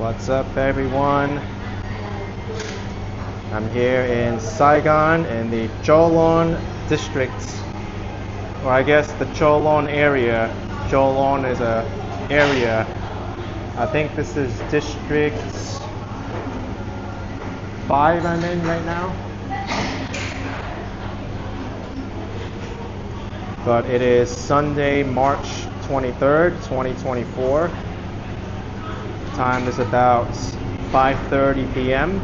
What's up, everyone? I'm here in Saigon in the Cholon district, or I guess the Cholon area. Cholon is a area. I think this is district 5 I'm in right now. But it is Sunday, March 23rd, 2024. Time is about 5:30 p.m.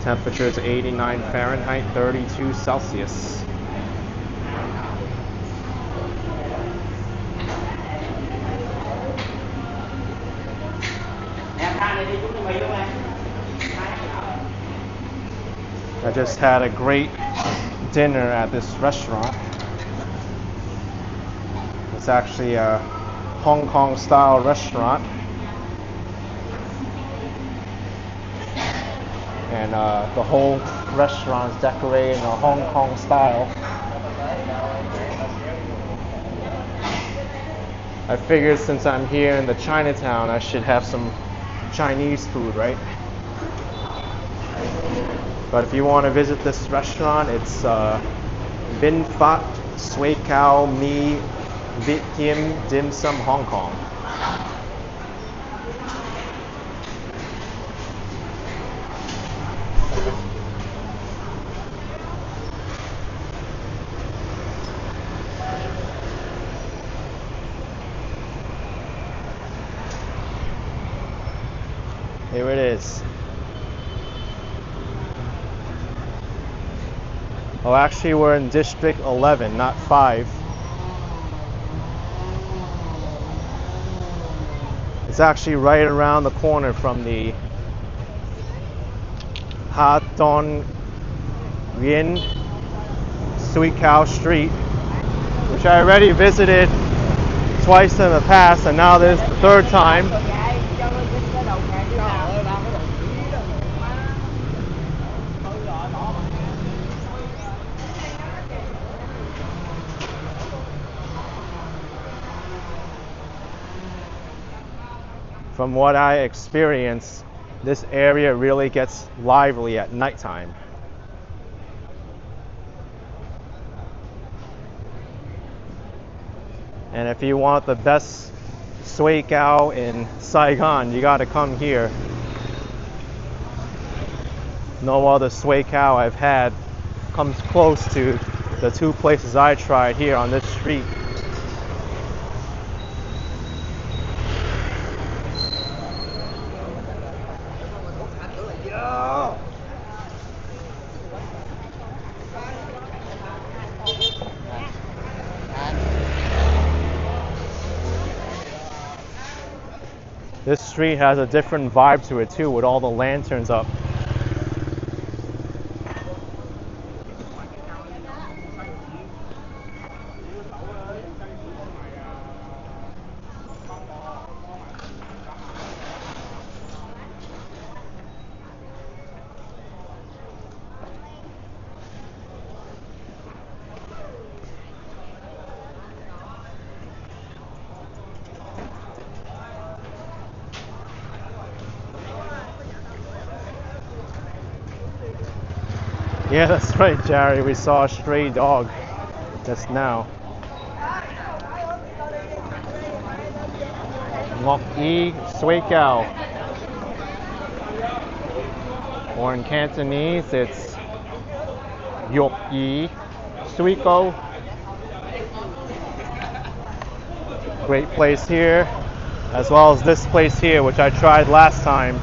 Temperature is 89 Fahrenheit, 32 Celsius. I just had a great dinner at this restaurant. It's actually a Hong Kong style restaurant, and the whole restaurant is decorated in a Hong Kong style. I figured since I'm here in the Chinatown, I should have some Chinese food, right? But if you want to visit this restaurant, it's Vinh Phat Sui Cao Mi Viet Kim Dim Sum Hong Kong. Here it is. Oh, actually we're in District 11, not 5. It's actually right around the corner from the Ha Ton Nguyen Sui Cao Street, which I already visited twice in the past, and now this is the third time. From what I experienced, this area really gets lively at nighttime. And if you want the best sui cao in Saigon, you gotta come here. No other sui cao I've had comes close to the two places I tried here on this street. This street has a different vibe to it too, with all the lanterns up. Yeah, that's right, Jerry. We saw a stray dog just now. Ngok Yi Sui Cao. Or in Cantonese, it's Yok Yi Sui Cao. Great place here, as well as this place here, which I tried last time.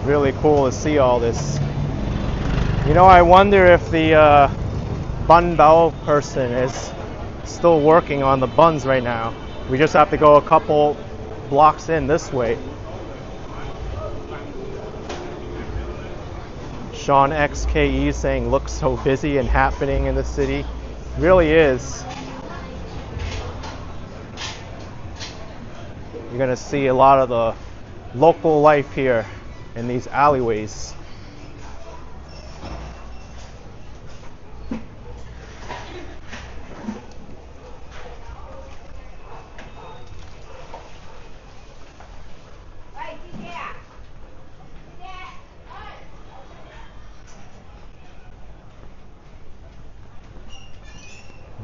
Really cool to see all this. You know, I wonder if the bun bao person is still working on the buns right now. We just have to go a couple blocks in this way. Sean XKE saying looks so busy and happening in the city. Really is. You're gonna see a lot of the local life here in these alleyways.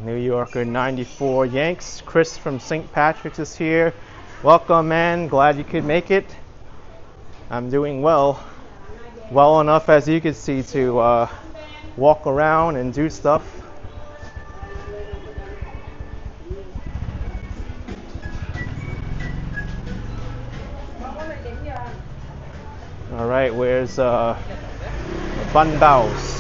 New Yorker 94 Yanks. Chris from St. Patrick's is here. Welcome, man. Glad you could make it. I'm doing well. Well enough, as you can see, to walk around and do stuff. All right, where's the bun baos?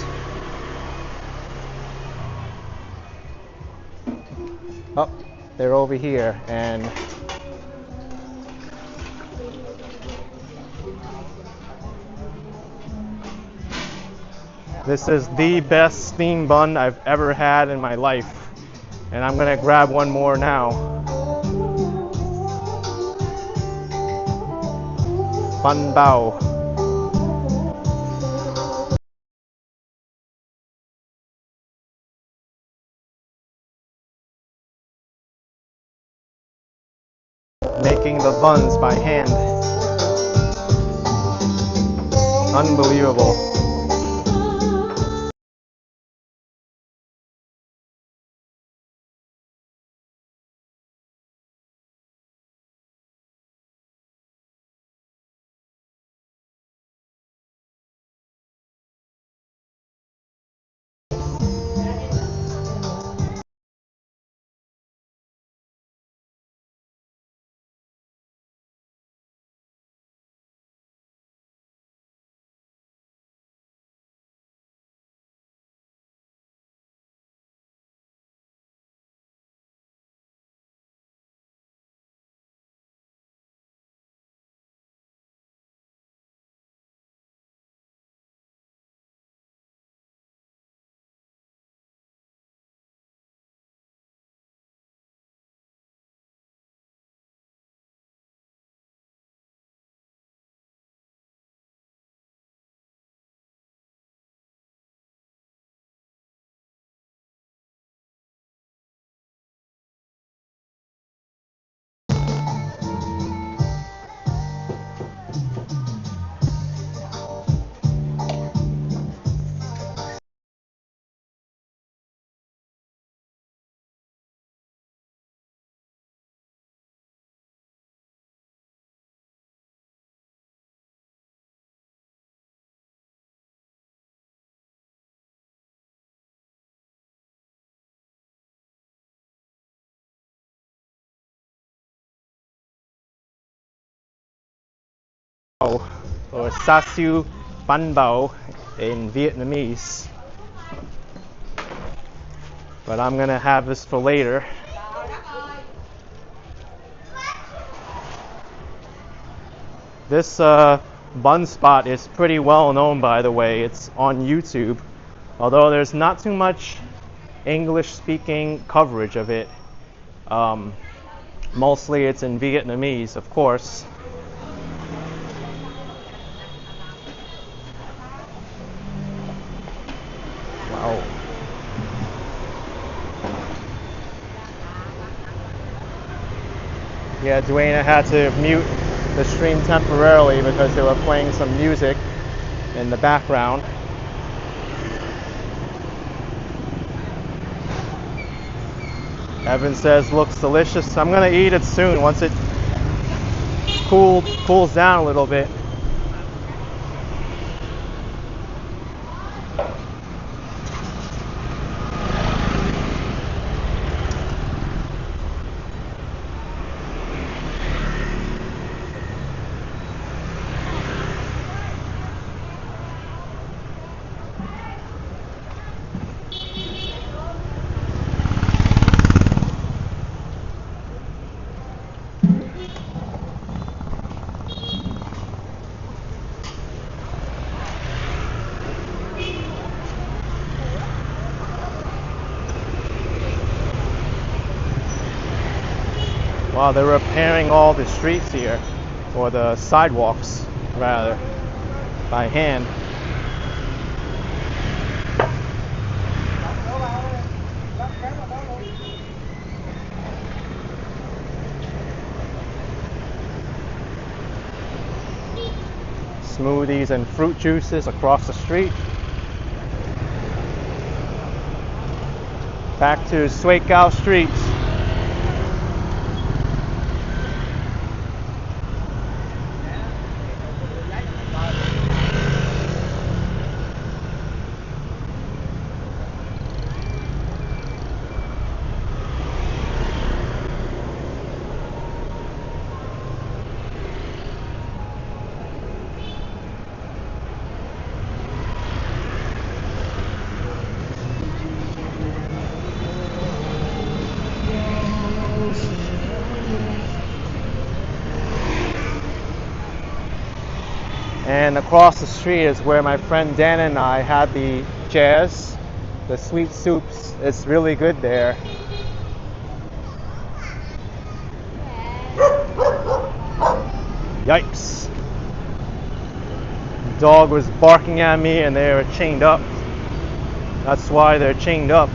Oh, they're over here, and this is the best steam bun I've ever had in my life, and I'm gonna grab one more now. Bun bao. Making the buns by hand. Unbelievable. Or chashu bun bao in Vietnamese. But I'm gonna have this for later. This bun spot is pretty well known, by the way. It's on YouTube, although there's not too much English speaking coverage of it. Mostly it's in Vietnamese, of course. Wow. Yeah, Dwayne had to mute the stream temporarily because they were playing some music in the background. Evan says looks delicious. I'm gonna eat it soon once it cools down a little bit. Wow, they're repairing all the streets here, or the sidewalks, rather, by hand. Smoothies and fruit juices across the street. Back to Saigon streets. And across the street is where my friend Dan and I had the jazz, the sweet soups. It's really good there. Yikes. The dog was barking at me and they were chained up. That's why they're chained up.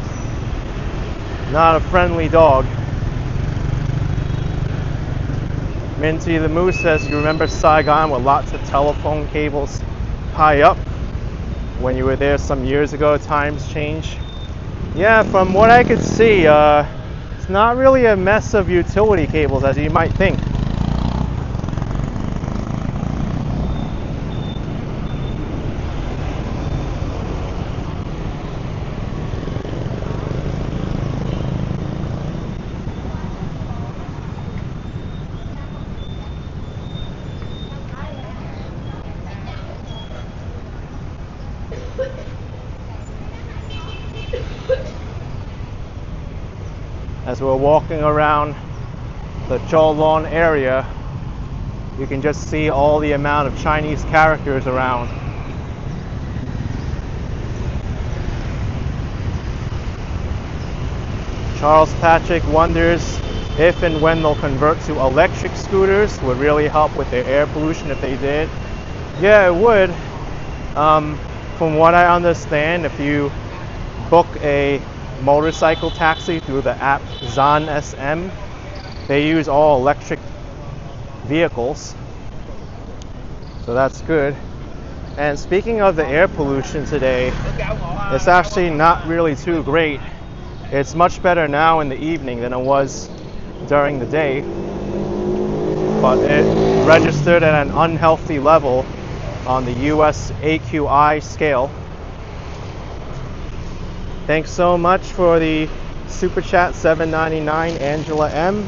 Not a friendly dog. Minty the Moose says, you remember Saigon with lots of telephone cables high up? When you were there some years ago, times change. Yeah, from what I could see, it's not really a mess of utility cables as you might think. As we're walking around the Cholon area, you can just see all the amount of Chinese characters around. Charles Patrick wonders if and when they'll convert to electric scooters. Would really help with their air pollution if they did. Yeah, it would. From what I understand, if you book a motorcycle taxi through the app Zan SM, they use all electric vehicles, so that's good. And speaking of the air pollution today, it's actually not really too great. It's much better now in the evening than it was during the day, but it registered at an unhealthy level on the US AQI scale. Thanks so much for the super chat, $7.99, Angela M.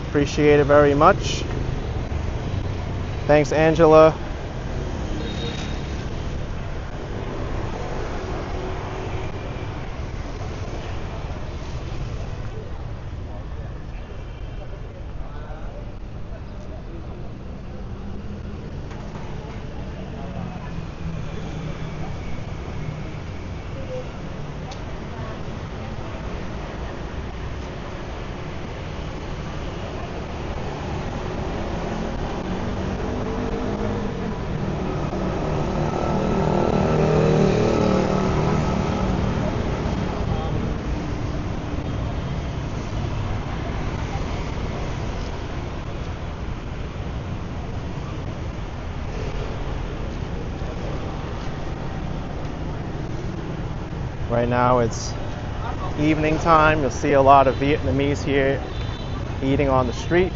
Appreciate it very much. Thanks, Angela. Right now it's evening time. You'll see a lot of Vietnamese here eating on the street.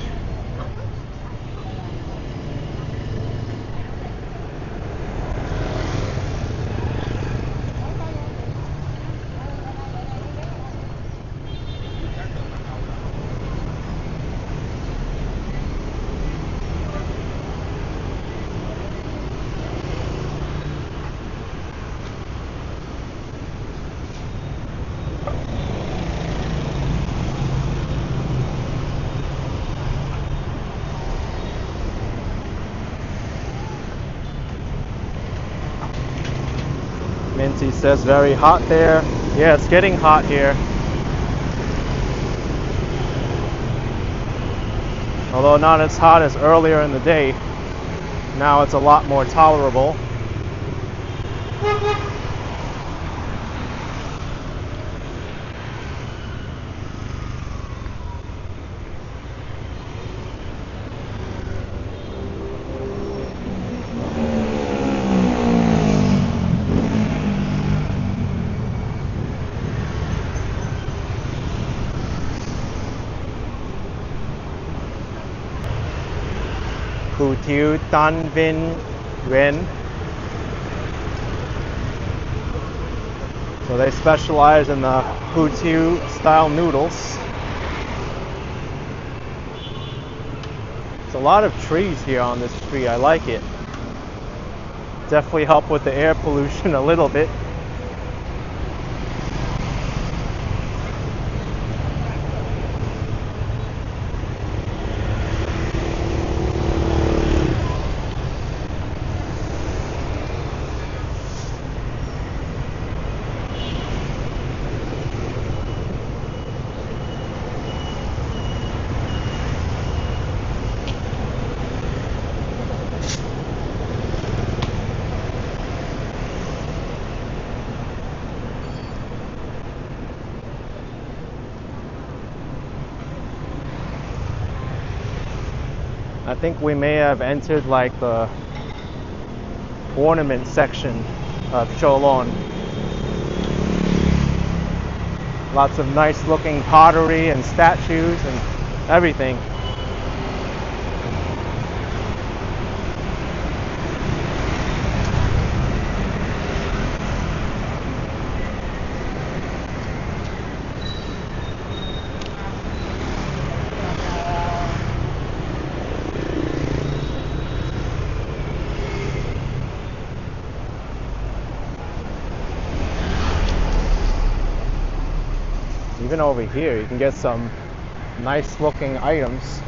Minty says very hot there. Yeah, it's getting hot here. Although not as hot as earlier in the day, now it's a lot more tolerable. Hủ tiếu tan vinh ren. So they specialize in the hủ tiếu style noodles. There's a lot of trees here on this street. I like it. Definitely help with the air pollution a little bit. I think we may have entered like the ornament section of Cholon. Lots of nice looking pottery and statues and everything. Even over here, you can get some nice looking items.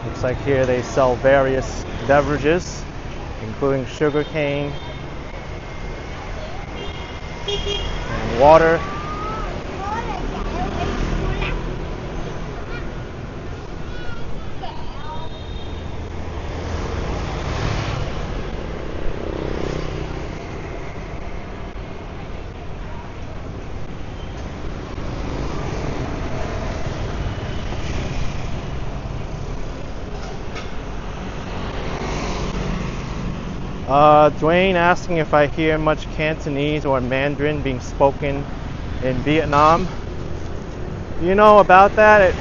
Looks like here they sell various beverages, including sugarcane and water. Dwayne asking if I hear much Cantonese or Mandarin being spoken in Vietnam. You know, about that, it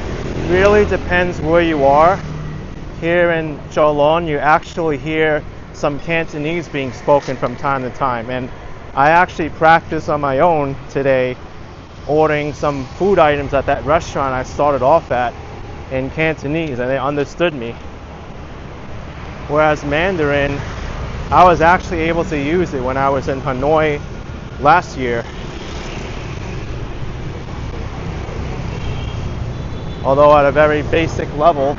really depends where you are. Here in Cholon, you actually hear some Cantonese being spoken from time to time, and I actually practiced on my own today, ordering some food items at that restaurant I started off at in Cantonese, and they understood me. Whereas Mandarin, I was actually able to use it when I was in Hanoi last year. Although at a very basic level,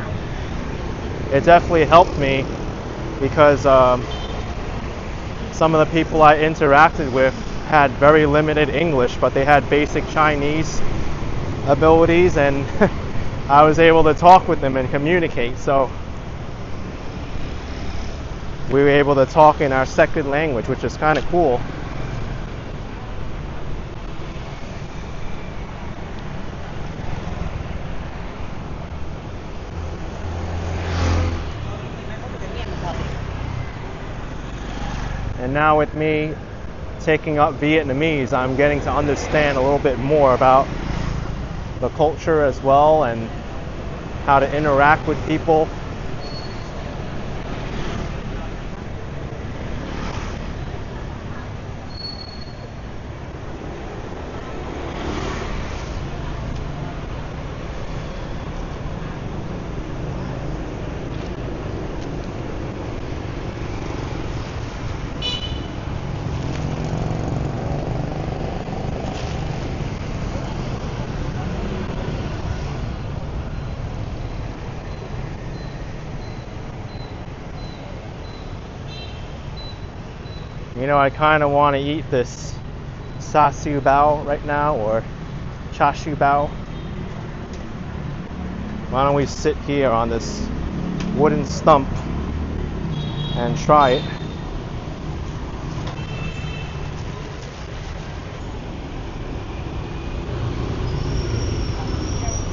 it definitely helped me because some of the people I interacted with had very limited English, but they had basic Chinese abilities, and I was able to talk with them and communicate. So we were able to talk in our second language, which is kind of cool. And now with me taking up Vietnamese, I'm getting to understand a little bit more about the culture as well and how to interact with people. You know, I kind of want to eat this chashu bao right now, or chashu bao. Why don't we sit here on this wooden stump and try it?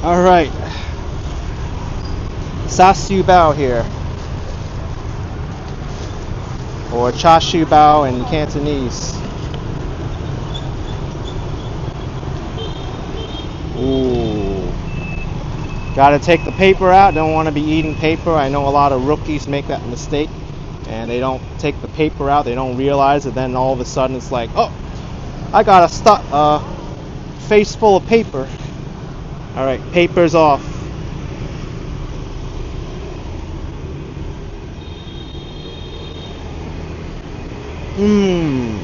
All right, chashu bao here, or chashu bao in Cantonese. Ooh. Gotta take the paper out. Don't want to be eating paper. I know a lot of rookies make that mistake and they don't take the paper out. They don't realize it. Then all of a sudden it's like, oh, I got a face full of paper. All right, paper's off. Mmm.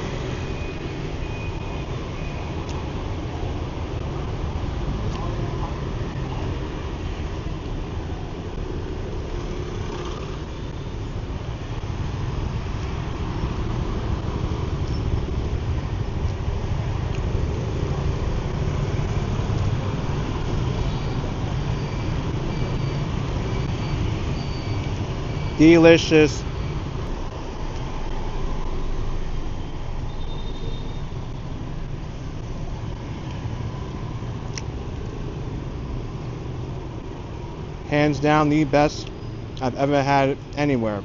Delicious. Hands down the best I've ever had anywhere.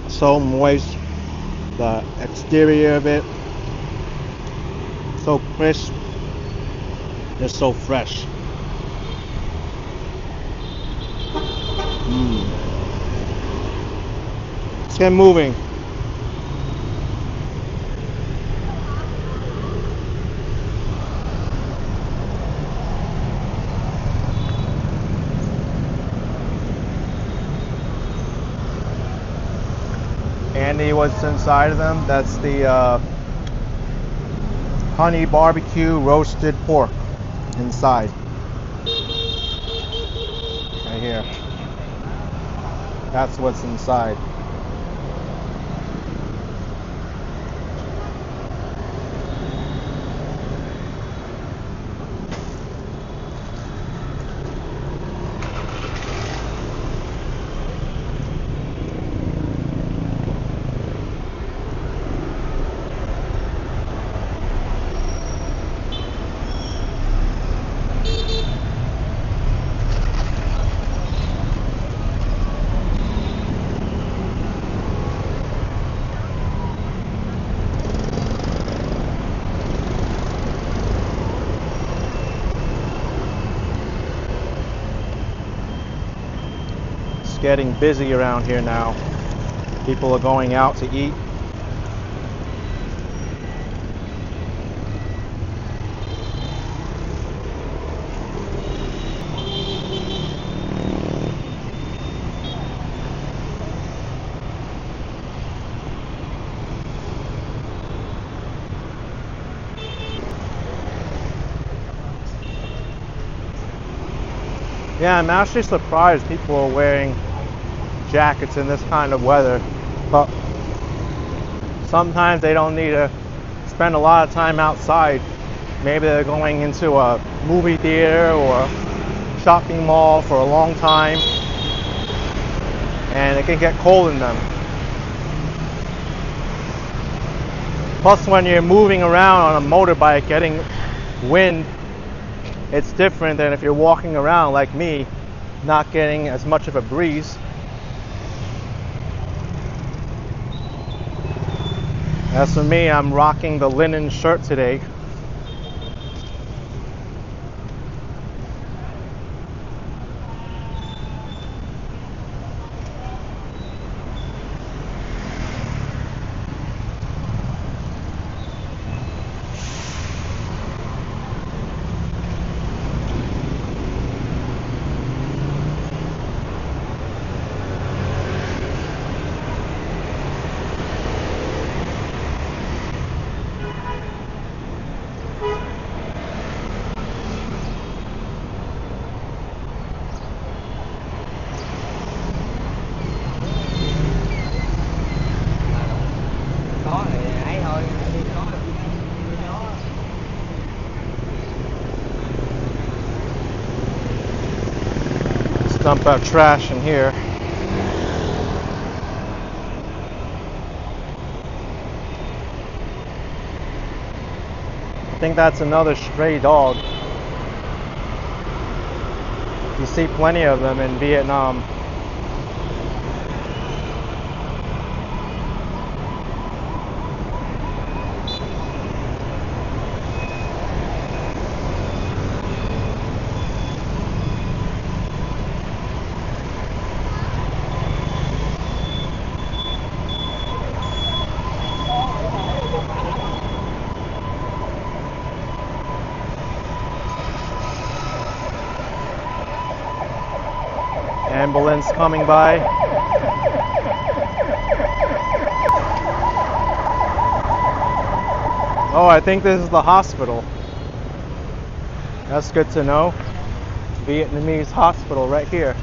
So moist, the exterior of it, so crisp, it's so fresh. Let's get moving. Andy, what's inside of them? That's the honey barbecue roasted pork inside. Right here. That's what's inside. Getting busy around here now. People are going out to eat. Yeah, I'm actually surprised people are wearing jackets in this kind of weather, but sometimes they don't need to spend a lot of time outside. Maybe they're going into a movie theater or shopping mall for a long time and it can get cold in them. Plus, when you're moving around on a motorbike getting wind, it's different than if you're walking around like me, not getting as much of a breeze. As for me, I'm rocking the linen shirt today. Dump out trash in here. I think that's another stray dog. You see plenty of them in Vietnam. Ambulance coming by. Oh, I think this is the hospital. That's good to know. Vietnamese hospital right here.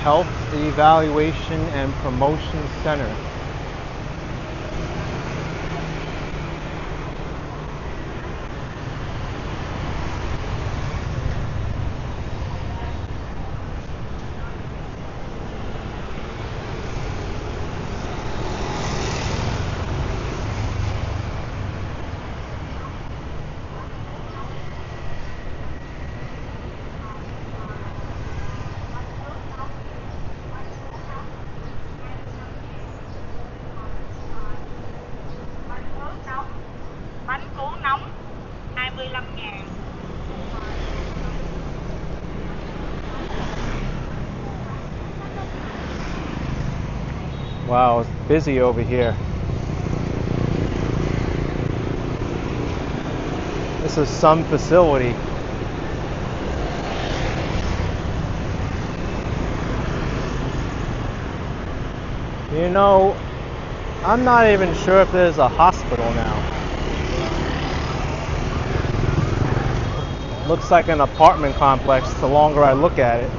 Health Evaluation and Promotion Center. Wow, it's busy over here. This is some facility. You know, I'm not even sure if there's a hospital now. Looks like an apartment complex the longer I look at it.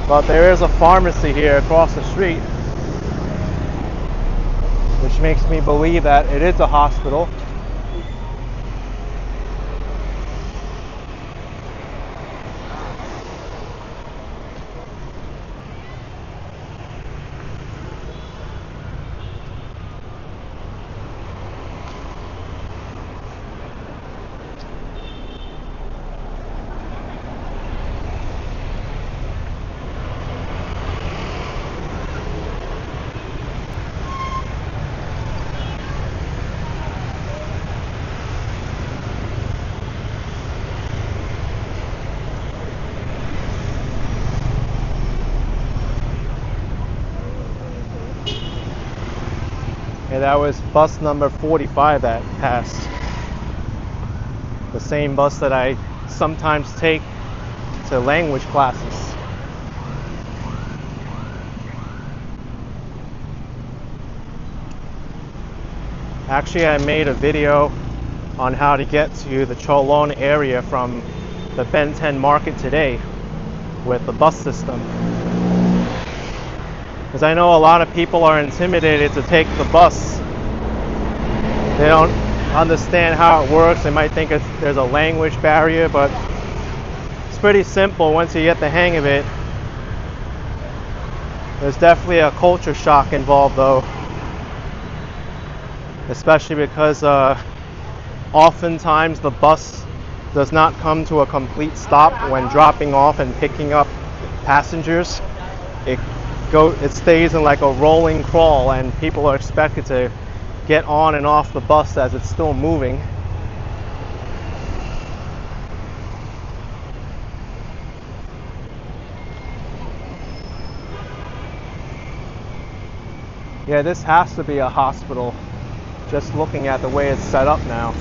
But there is a pharmacy here across the street, which makes me believe that it is a hospital. Yeah, that was bus number 45 that passed. The same bus that I sometimes take to language classes. Actually, I made a video on how to get to the Cholon area from the Ben 10 market today. with the bus system. Because I know a lot of people are intimidated to take the bus. They don't understand how it works. They might think there's a language barrier, but it's pretty simple once you get the hang of it. There's definitely a culture shock involved though, especially because oftentimes the bus does not come to a complete stop when dropping off and picking up passengers. It stays in like a rolling crawl, and people are expected to get on and off the bus as it's still moving. Yeah, this has to be a hospital, just looking at the way it's set up now.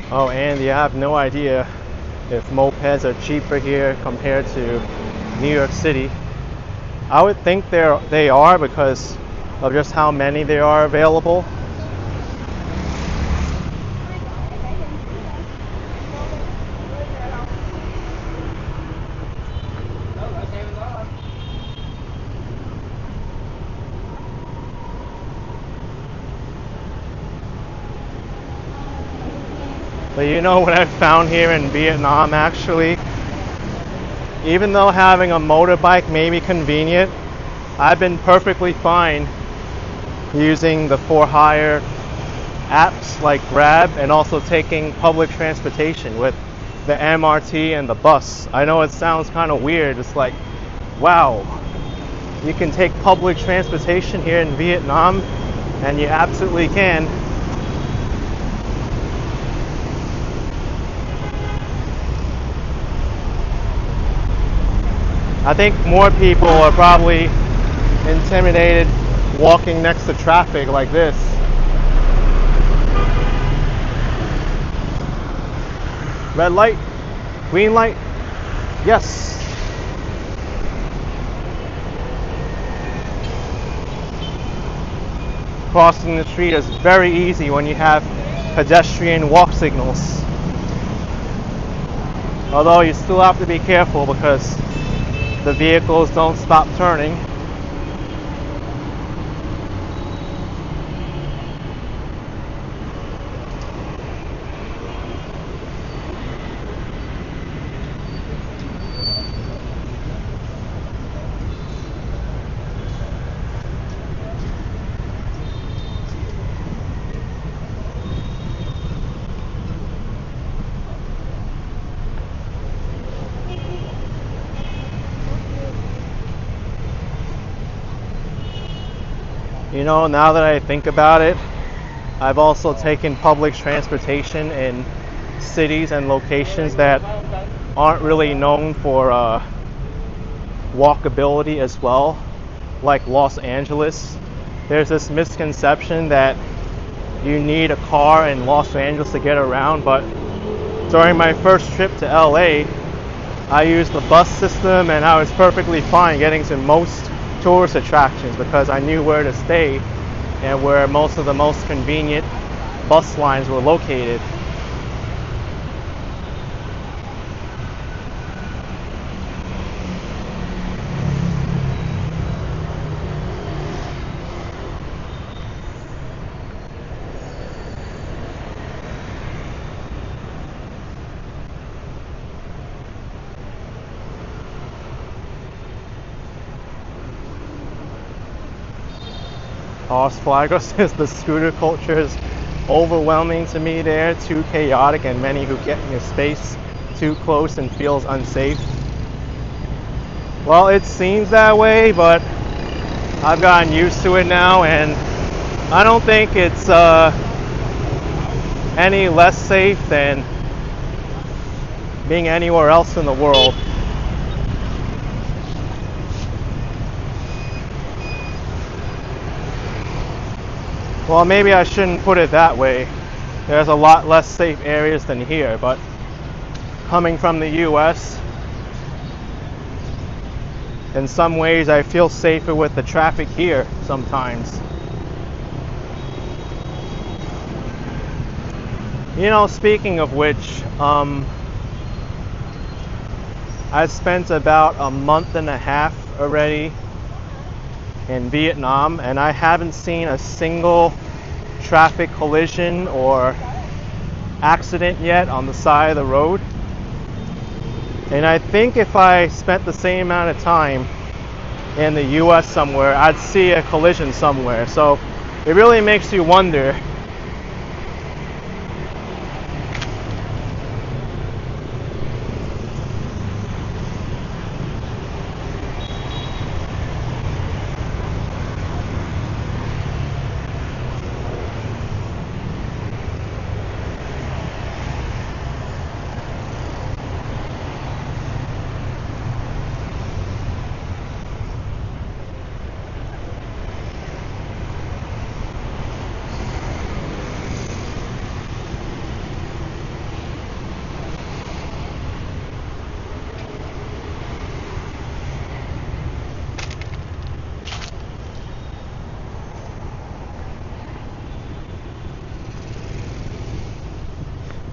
Oh, Andy, I have no idea if mopeds are cheaper here compared to New York City. I would think they are because of just how many there are available. But you know what I've found here in Vietnam actually? Even though having a motorbike may be convenient, I've been perfectly fine using the for hire apps like Grab and also taking public transportation with the MRT and the bus. I know it sounds kind of weird. It's like, wow, you can take public transportation here in Vietnam, and you absolutely can. I think more people are probably intimidated walking next to traffic like this. Red light, green light, yes. Crossing the street is very easy when you have pedestrian walk signals. Although you still have to be careful because the vehicles don't stop turning. You know, now that I think about it, I've also taken public transportation in cities and locations that aren't really known for walkability as well, like Los Angeles. There's this misconception that you need a car in Los Angeles to get around, but during my first trip to LA, I used the bus system and I was perfectly fine getting to most tourist attractions because I knew where to stay and where most of the most convenient bus lines were located. Os Flagos says the scooter culture is overwhelming to me there, too chaotic, and many who get in your space too close and feels unsafe. Well, it seems that way, but I've gotten used to it now, and I don't think it's any less safe than being anywhere else in the world. Well, maybe I shouldn't put it that way. There's a lot less safe areas than here, but coming from the US, in some ways I feel safer with the traffic here sometimes. You know, speaking of which, I spent about a month and a half already in Vietnam, and I haven't seen a single traffic collision or accident yet on the side of the road. And I think if I spent the same amount of time in the US somewhere, I'd see a collision somewhere. So it really makes you wonder,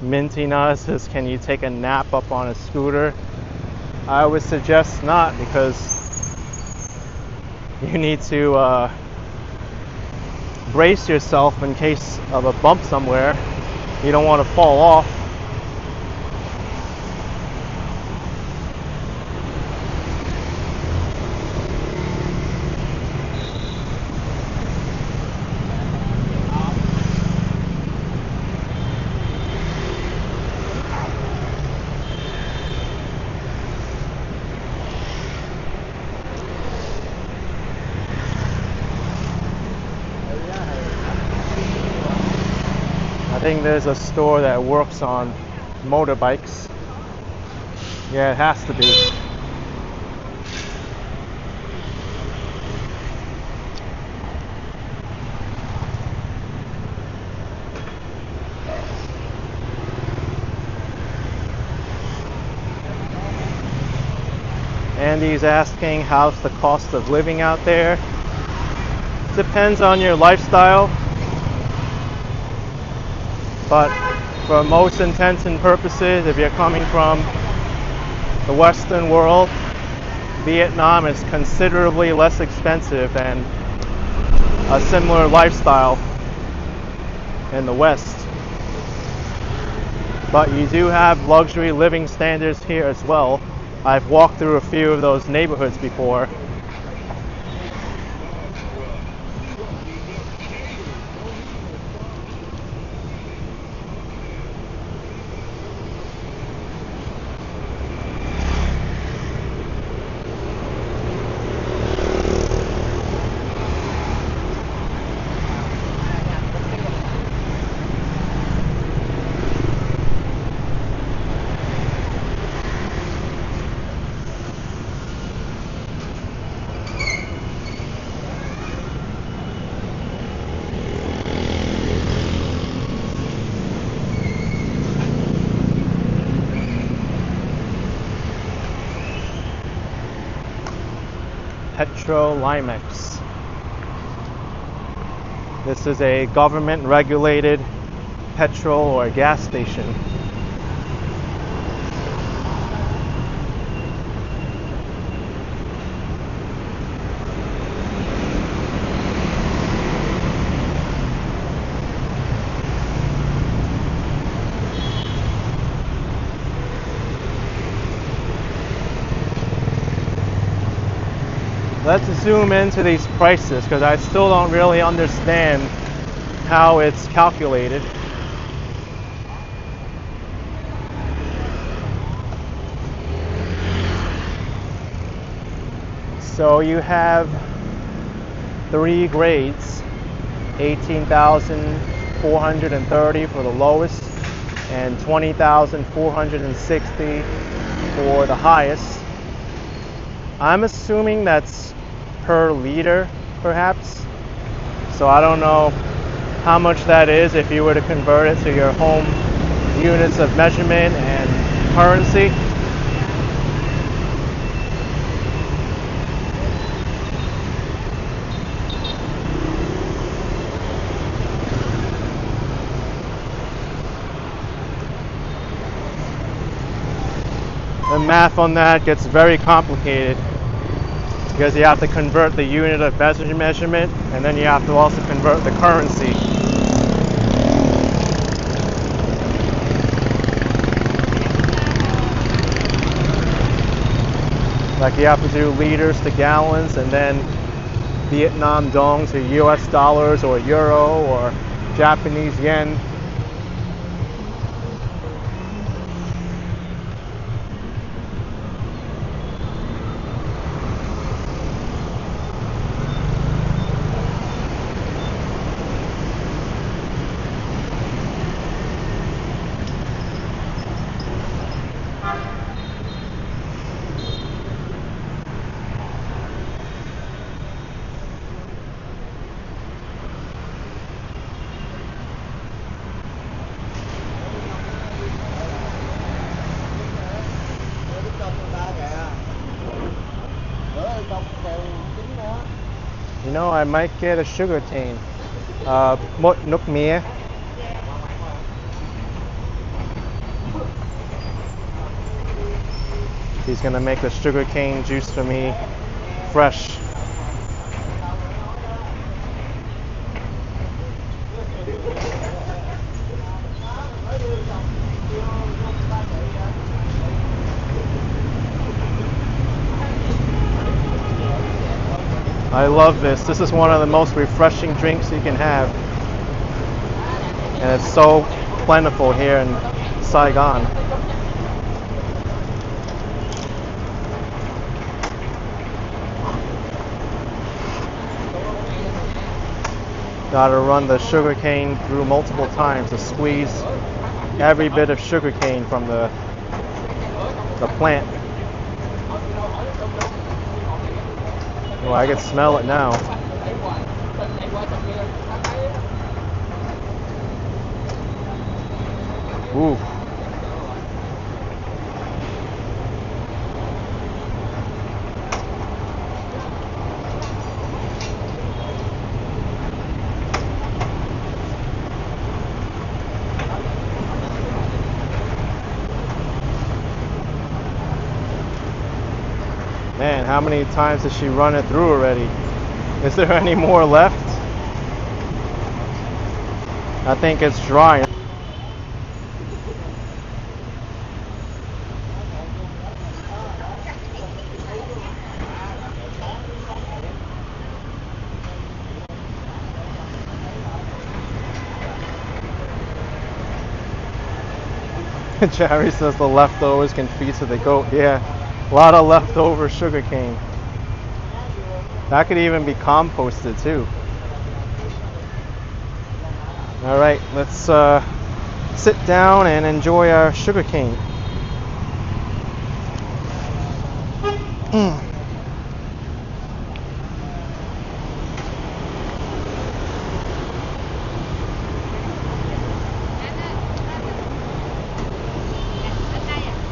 Mintina says, can you take a nap up on a scooter? I would suggest not, because you need to brace yourself in case of a bump somewhere. You don't want to fall off. I think there's a store that works on motorbikes. Yeah, it has to be. Andy's asking, how's the cost of living out there? Depends on your lifestyle. But for most intents and purposes, if you're coming from the Western world, Vietnam is considerably less expensive than a similar lifestyle in the West. But you do have luxury living standards here as well. I've walked through a few of those neighborhoods before. Limex. This is a government regulated petrol or gas station. Let's zoom into these prices, because I still don't really understand how it's calculated. So you have 3 grades, 18,430 for the lowest and 20,460 for the highest. I'm assuming that's per liter, perhaps. So I don't know how much that is if you were to convert it to your home units of measurement and currency. The math on that gets very complicated because you have to convert the unit of measurement and then you have to also convert the currency. Like you have to do liters to gallons and then Vietnam dong to US dollars or euro or Japanese yen. You know, I might get a sugarcane. Một nước mía. He's gonna make the sugarcane juice for me, fresh. I love this. This is one of the most refreshing drinks you can have. And it's so plentiful here in Saigon. Gotta run the sugarcane through multiple times to squeeze every bit of sugarcane from the plant. Well, I can smell it now. Ooh. Man, how many times did she run it through already? Is there any more left? I think it's dry. Jerry says the leftovers can feed to the goat. Yeah. A lot of leftover sugarcane. That could even be composted too. All right, let's sit down and enjoy our sugarcane.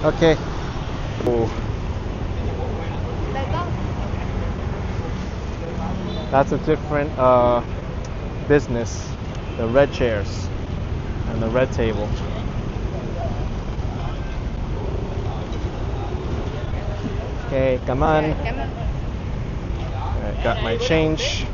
Okay. Ooh. That's a different business, the red chairs and the red table. Okay, come on. Alright, got my change.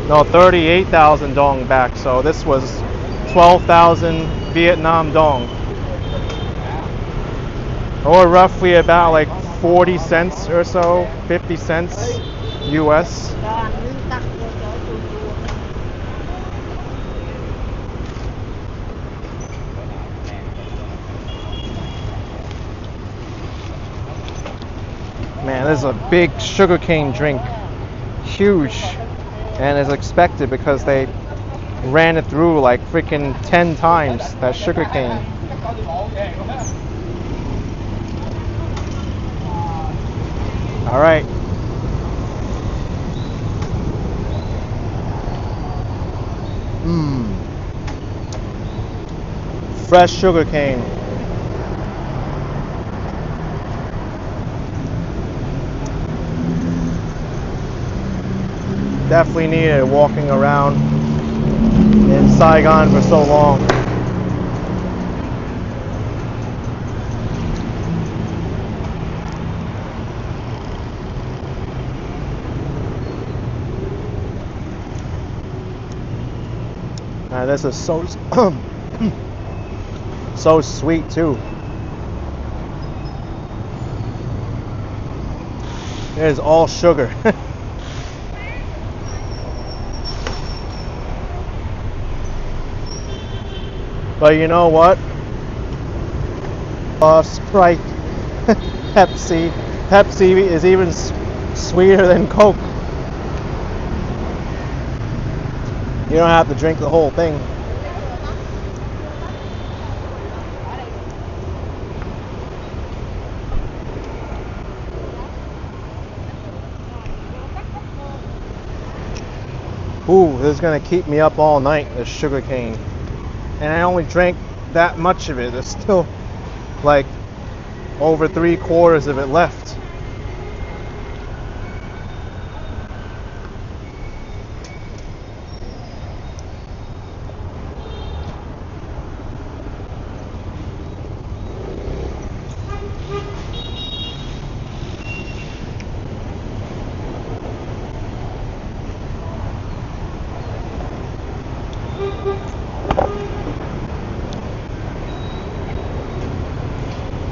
No, 38,000 dong back, so this was 12,000 Vietnam dong. Or roughly about like 40 cents or so, 50 cents US. Man, this is a big sugarcane drink. Huge. And it's expected because they ran it through like freaking 10 times, that sugarcane. All right. Fresh sugarcane. Definitely needed walking around in Saigon for so long. Now this is so so sweet too. It is all sugar. But you know what? Sprite, Pepsi is even sweeter than Coke. You don't have to drink the whole thing. Ooh, this is gonna keep me up all night, this sugarcane. And I only drank that much of it. There's still like over 3/4 of it left.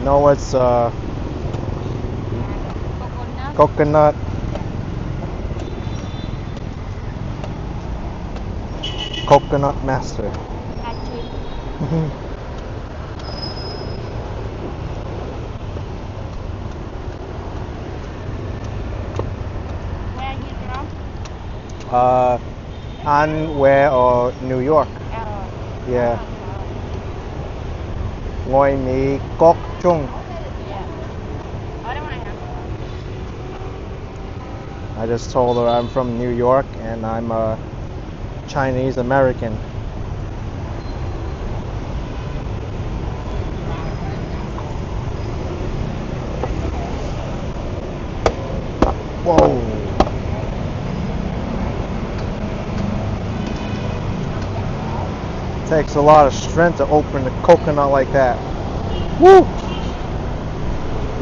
No, it's coconut. Coconut master. Where are you from? Anwhere or New York. Yeah. Ngồi Mỹ Cốc Trung. I just told her I'm from New York and I'm a Chinese American. Whoa. Takes a lot of strength to open a coconut like that. Woo!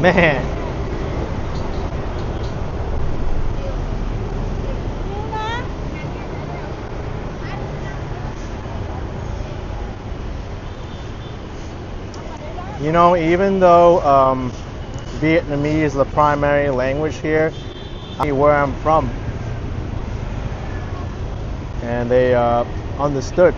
Man. You know, even though Vietnamese is the primary language here, where I'm from, and they understood.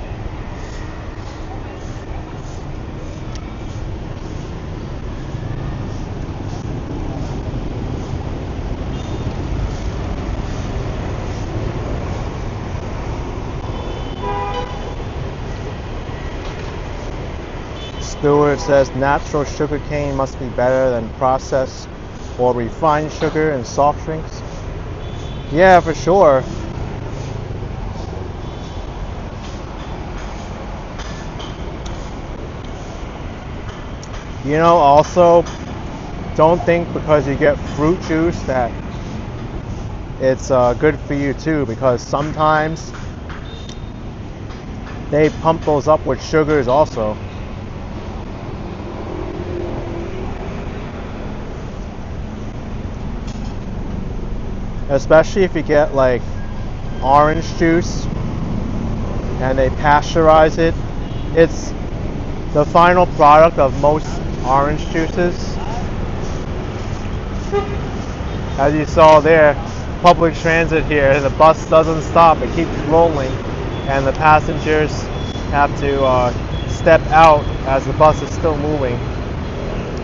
Stewart says natural sugarcane must be better than processed or refined sugar in soft drinks. Yeah, for sure. You know, also, don't think because you get fruit juice that it's good for you too, because sometimes they pump those up with sugars also. Especially if you get like orange juice and they pasteurize it. It's the final product of most orange juices. As you saw there, public transit here, the bus doesn't stop, it keeps rolling, and the passengers have to step out as the bus is still moving.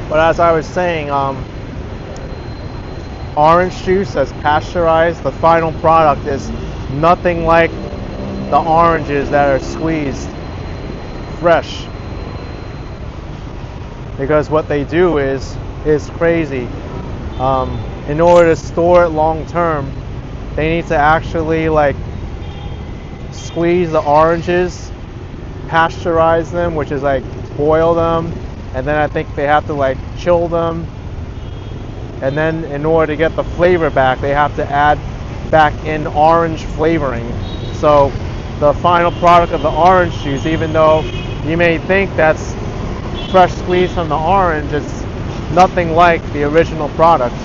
But as I was saying, orange juice that's pasteurized, the final product is nothing like the oranges that are squeezed fresh. Because what they do is crazy. In order to store it long term, they need to actually like squeeze the oranges, pasteurize them, which is like boil them, and then I think they have to like chill them, and then in order to get the flavor back, they have to add back in orange flavoring. So the final product of the orange juice, even though you may think that's fresh squeezed from the orange, it's nothing like the original product.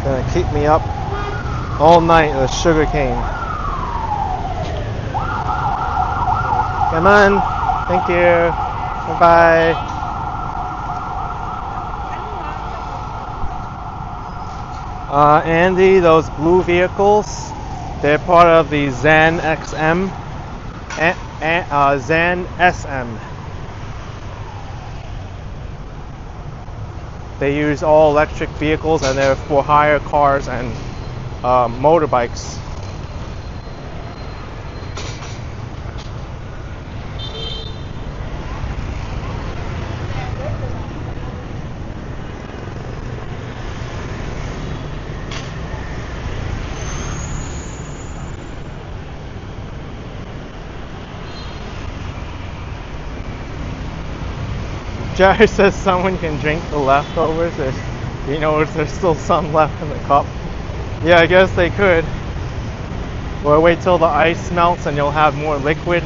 Gonna keep me up all night with sugarcane. Come on. Thank you. Bye-bye. Andy, those blue vehicles, they're part of the Zan XM, Zan SM. They use all electric vehicles, and they're for hire cars and motorbikes. Jerry says someone can drink the leftovers. There's still some left in the cup. Yeah, I guess they could. Or wait till the ice melts and you'll have more liquid.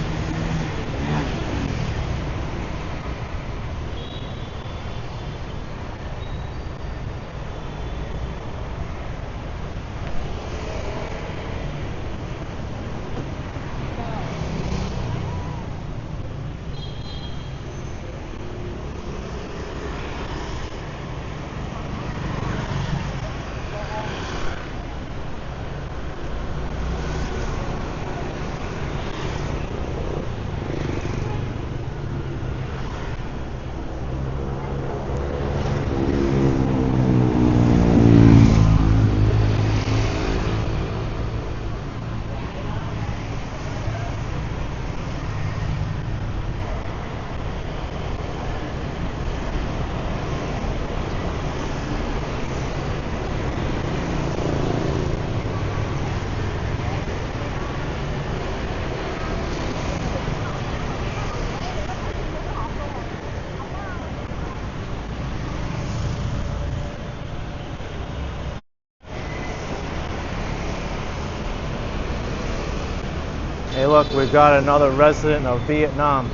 Hey look, we've got another resident of Vietnam.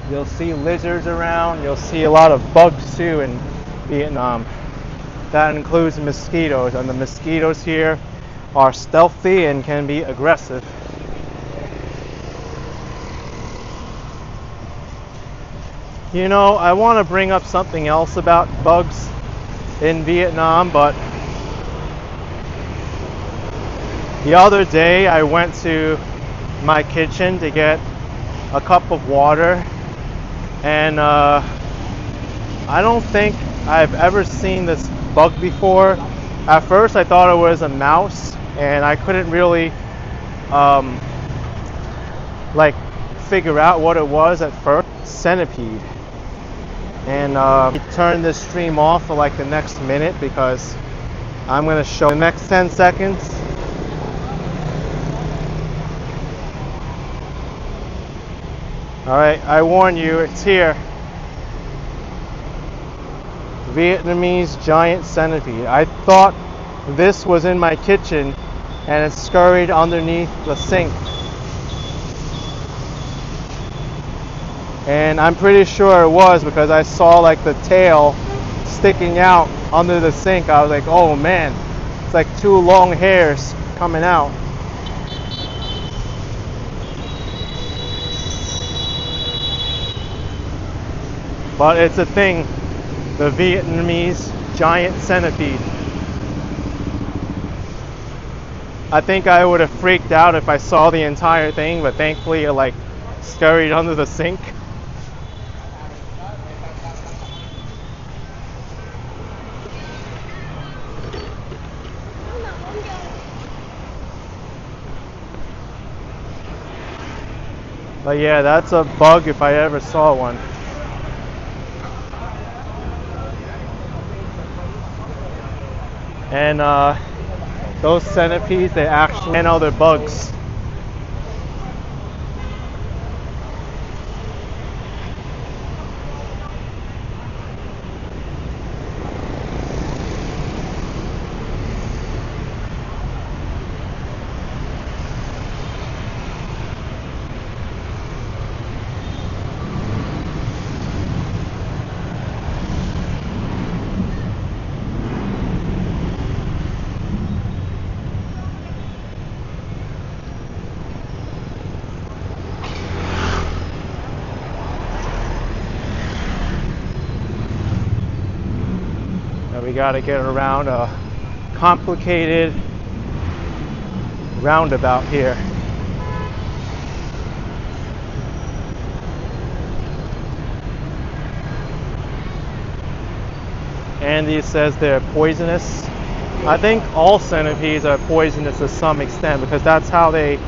You'll see lizards around, you'll see a lot of bugs too in Vietnam. That includes mosquitoes, and the mosquitoes here are stealthy and can be aggressive. You know, I want to bring up something else about bugs in Vietnam, but the other day I went to my kitchen to get a cup of water, and I don't think I've ever seen this bug before. At first I thought it was a mouse, and I couldn't really like figure out what it was at first. Centipede. And turn this stream off for like the next minute because I'm going to show the next 10 seconds. Alright, I warn you, it's here. Vietnamese giant centipede. I thought this was in my kitchen and it scurried underneath the sink. And I'm pretty sure it was because I saw like the tail sticking out under the sink. I was like, oh man, it's like two long hairs coming out. But it's a thing, the Vietnamese giant centipede. I think I would have freaked out if I saw the entire thing, but thankfully it like scurried under the sink. But yeah, that's a bug if I ever saw one. And those centipedes, they actually and other bugs. We got to get around a complicated roundabout here. Andy says they're poisonous. I think all centipedes are poisonous to some extent because that's how they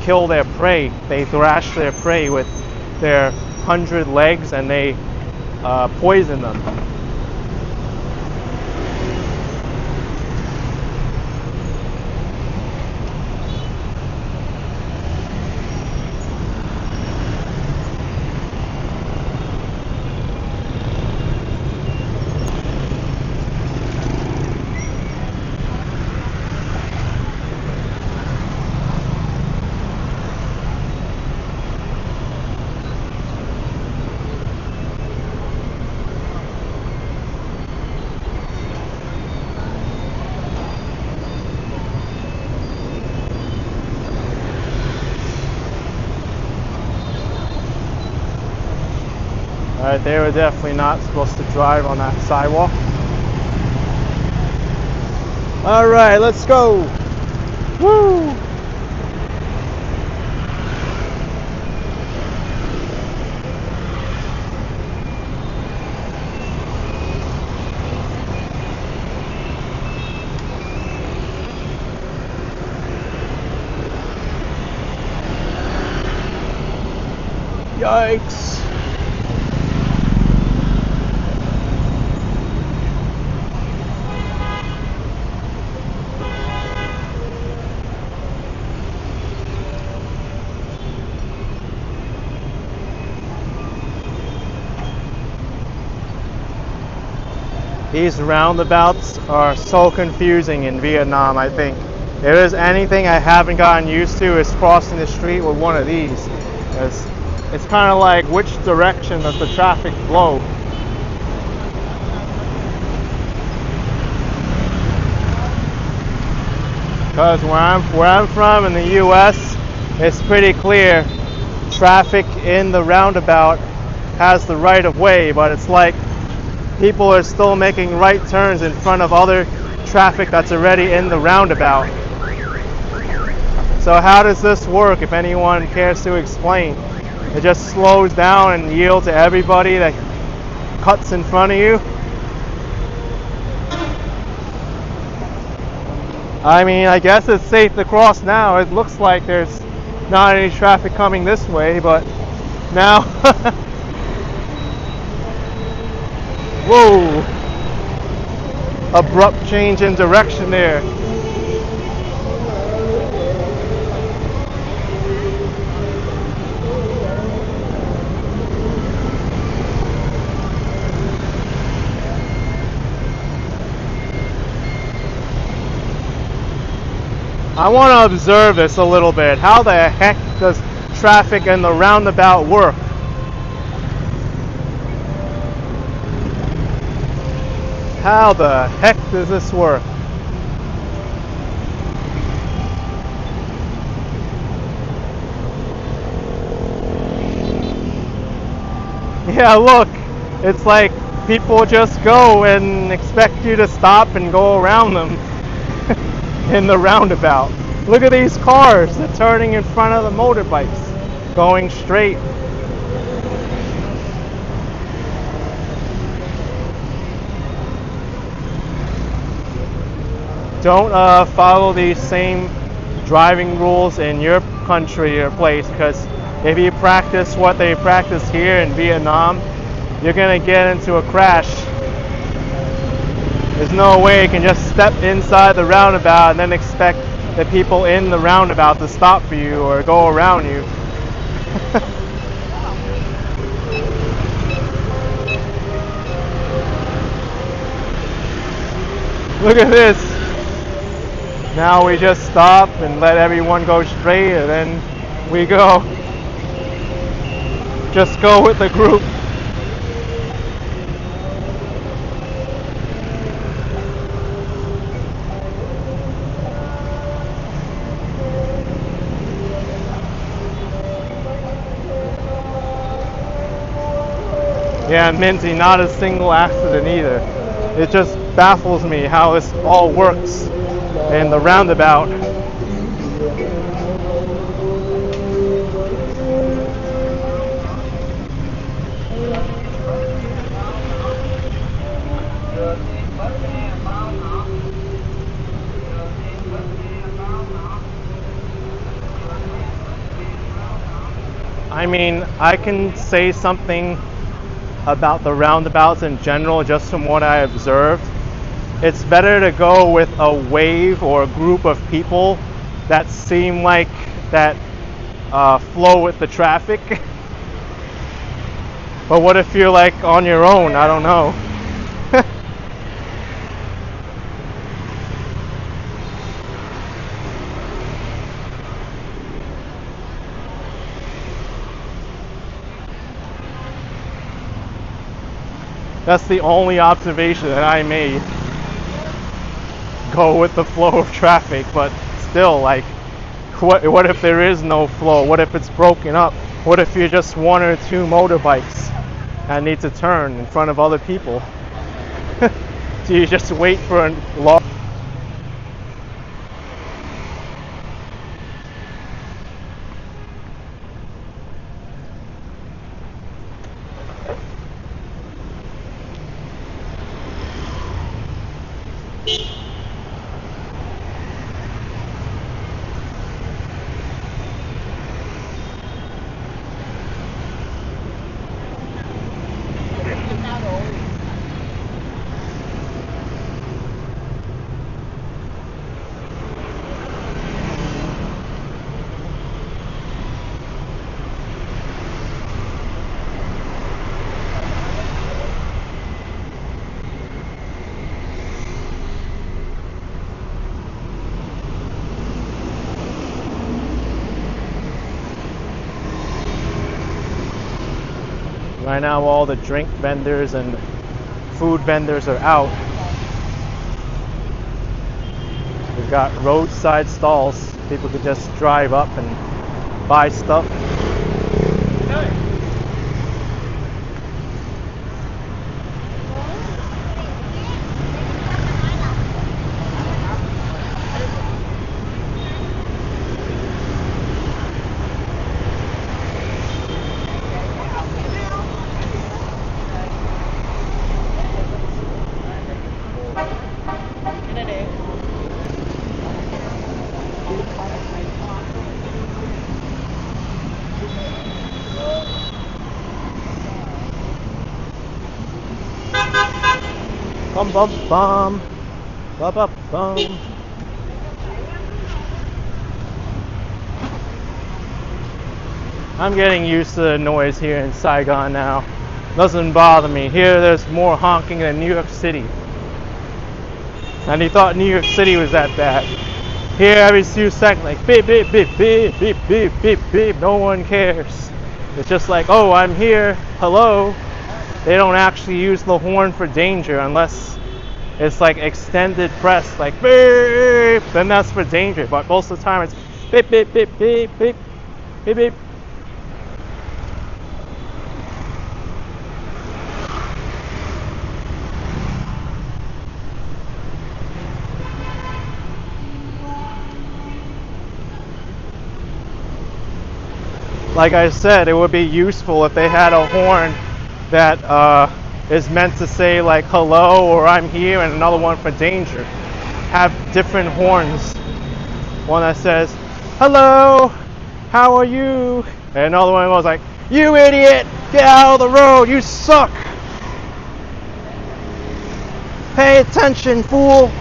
kill their prey. They thrash their prey with their 100 legs and they poison them. Alright, they were definitely not supposed to drive on that sidewalk. Alright, let's go! Woo! Yikes! These roundabouts are so confusing in Vietnam, I think. If there's anything I haven't gotten used to is crossing the street with one of these. It's kind of like, which direction does the traffic flow? Because where I'm from in the US, it's pretty clear. Traffic in the roundabout has the right of way, but it's like people are still making right turns in front of other traffic that's already in the roundabout. So how does this work, if anyone cares to explain? It just slows down and yields to everybody that cuts in front of you? I mean, I guess it's safe to cross now. It looks like there's not any traffic coming this way, but now whoa, abrupt change in direction there. I want to observe this a little bit. How the heck does traffic in the roundabout work? How the heck does this work? Yeah, look, it's like people just go and expect you to stop and go around them in the roundabout. Look at these cars, they're turning in front of the motorbikes, going straight. Don't follow these same driving rules in your country or place, because if you practice what they practice here in Vietnam, you're gonna get into a crash. There's no way you can just step inside the roundabout and then expect the people in the roundabout to stop for you or go around you. Look at this. Now we just stop and let everyone go straight, and then we go. Just go with the group. Yeah, Minty, not a single accident either. It just baffles me how this all works in the roundabout. I mean, I can say something about the roundabouts in general just from what I observed. It's better to go with a wave or a group of people that seem like that flow with the traffic. But what if you're like on your own? I don't know. That's the only observation that I made. Go with the flow of traffic, but still, like, what if there is no flow? What if it's broken up? What if you're just one or two motorbikes that need to turn in front of other people? Do you just wait for a long... Right now all the drink vendors and food vendors are out. We've got roadside stalls. People could just drive up and buy stuff. Bum bum bum. Bum bum bum. I'm getting used to the noise here in Saigon now. Doesn't bother me. Here there's more honking than New York City. And he thought New York City was that bad. Here every few seconds, like beep beep beep beep beep beep beep beep. No one cares. It's just like, oh, I'm here. Hello. They don't actually use the horn for danger unless it's like extended press, like beep, then that's for danger. But most of the time it's beep, beep, beep, beep, beep, beep, beep. Like I said, it would be useful if they had a horn that is meant to say like hello or I'm here, and another one for danger. Have different horns. One that says hello, how are you? And another one goes like, you idiot, get out of the road, you suck. Pay attention, fool.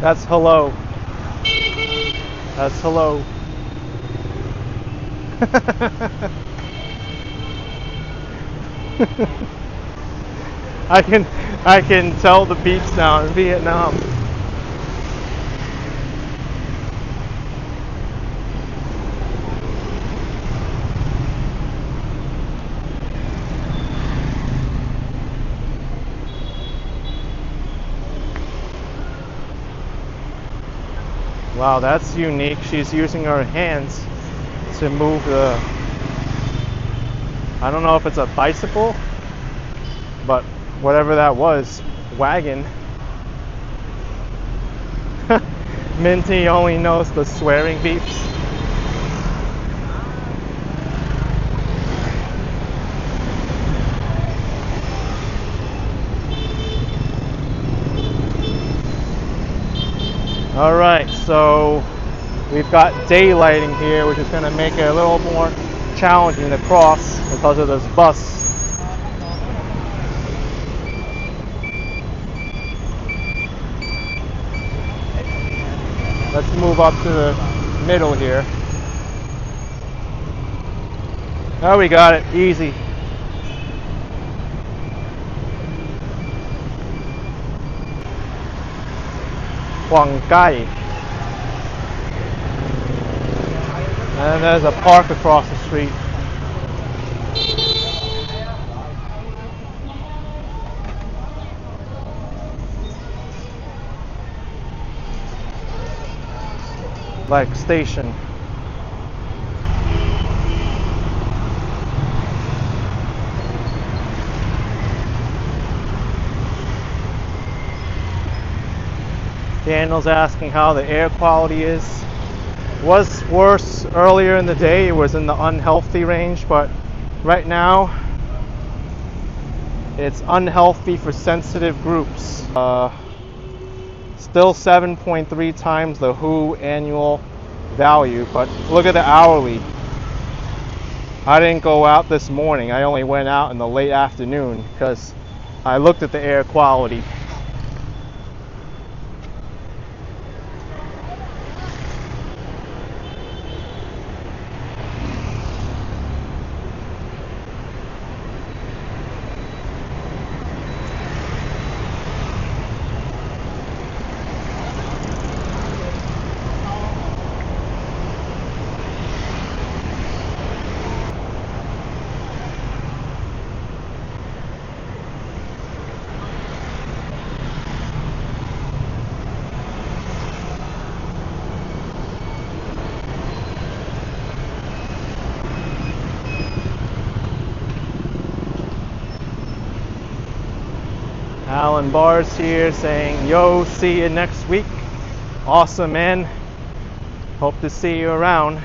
That's hello. That's hello. I can tell the beeps now in Vietnam. Wow, that's unique. She's using her hands to move the, I don't know if it's a bicycle, but whatever that was, wagon. Minty only knows the swearing beeps. Alright, so we've got daylighting here, which is going to make it a little more challenging to cross because of this bus. Let's move up to the middle here. Oh, we got it. Easy. Huang Gai. And there's a park across the street. Like station. Daniel's asking how the air quality is. It was worse earlier in the day. It was in the unhealthy range, but right now it's unhealthy for sensitive groups. Still 7.3 times the WHO annual value, but look at the hourly. I didn't go out this morning. I only went out in the late afternoon because I looked at the air quality. Alan Barr's here saying, yo, see you next week. Awesome, man. Hope to see you around.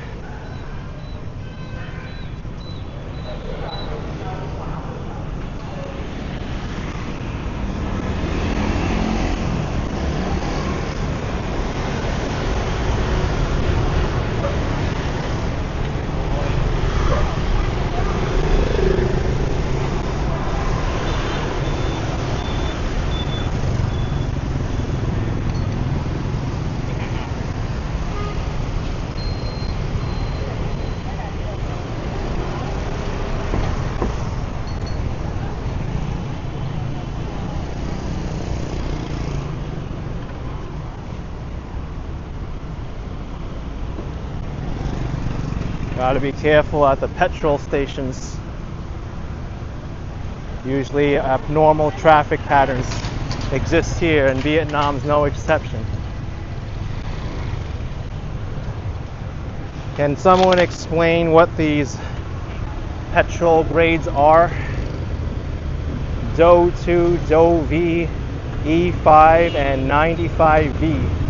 Gotta be careful at the petrol stations. Usually abnormal traffic patterns exist here, and Vietnam's no exception. Can someone explain what these petrol grades are? DO 2, DO V, E5, and 95V.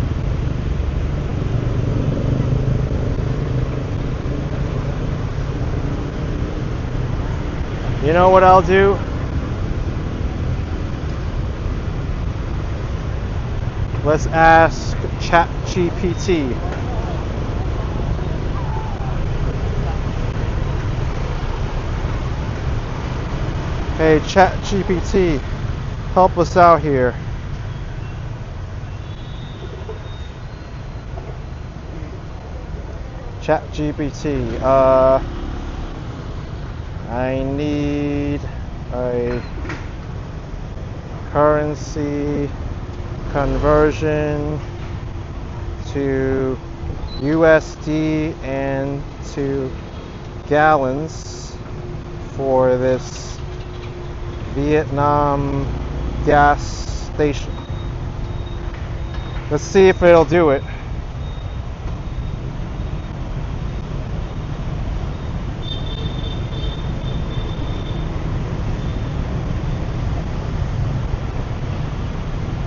You know what I'll do? Let's ask ChatGPT. Hey ChatGPT, help us out here. ChatGPT, I need a currency conversion to USD and to gallons for this Vietnam gas station. Let's see if it'll do it.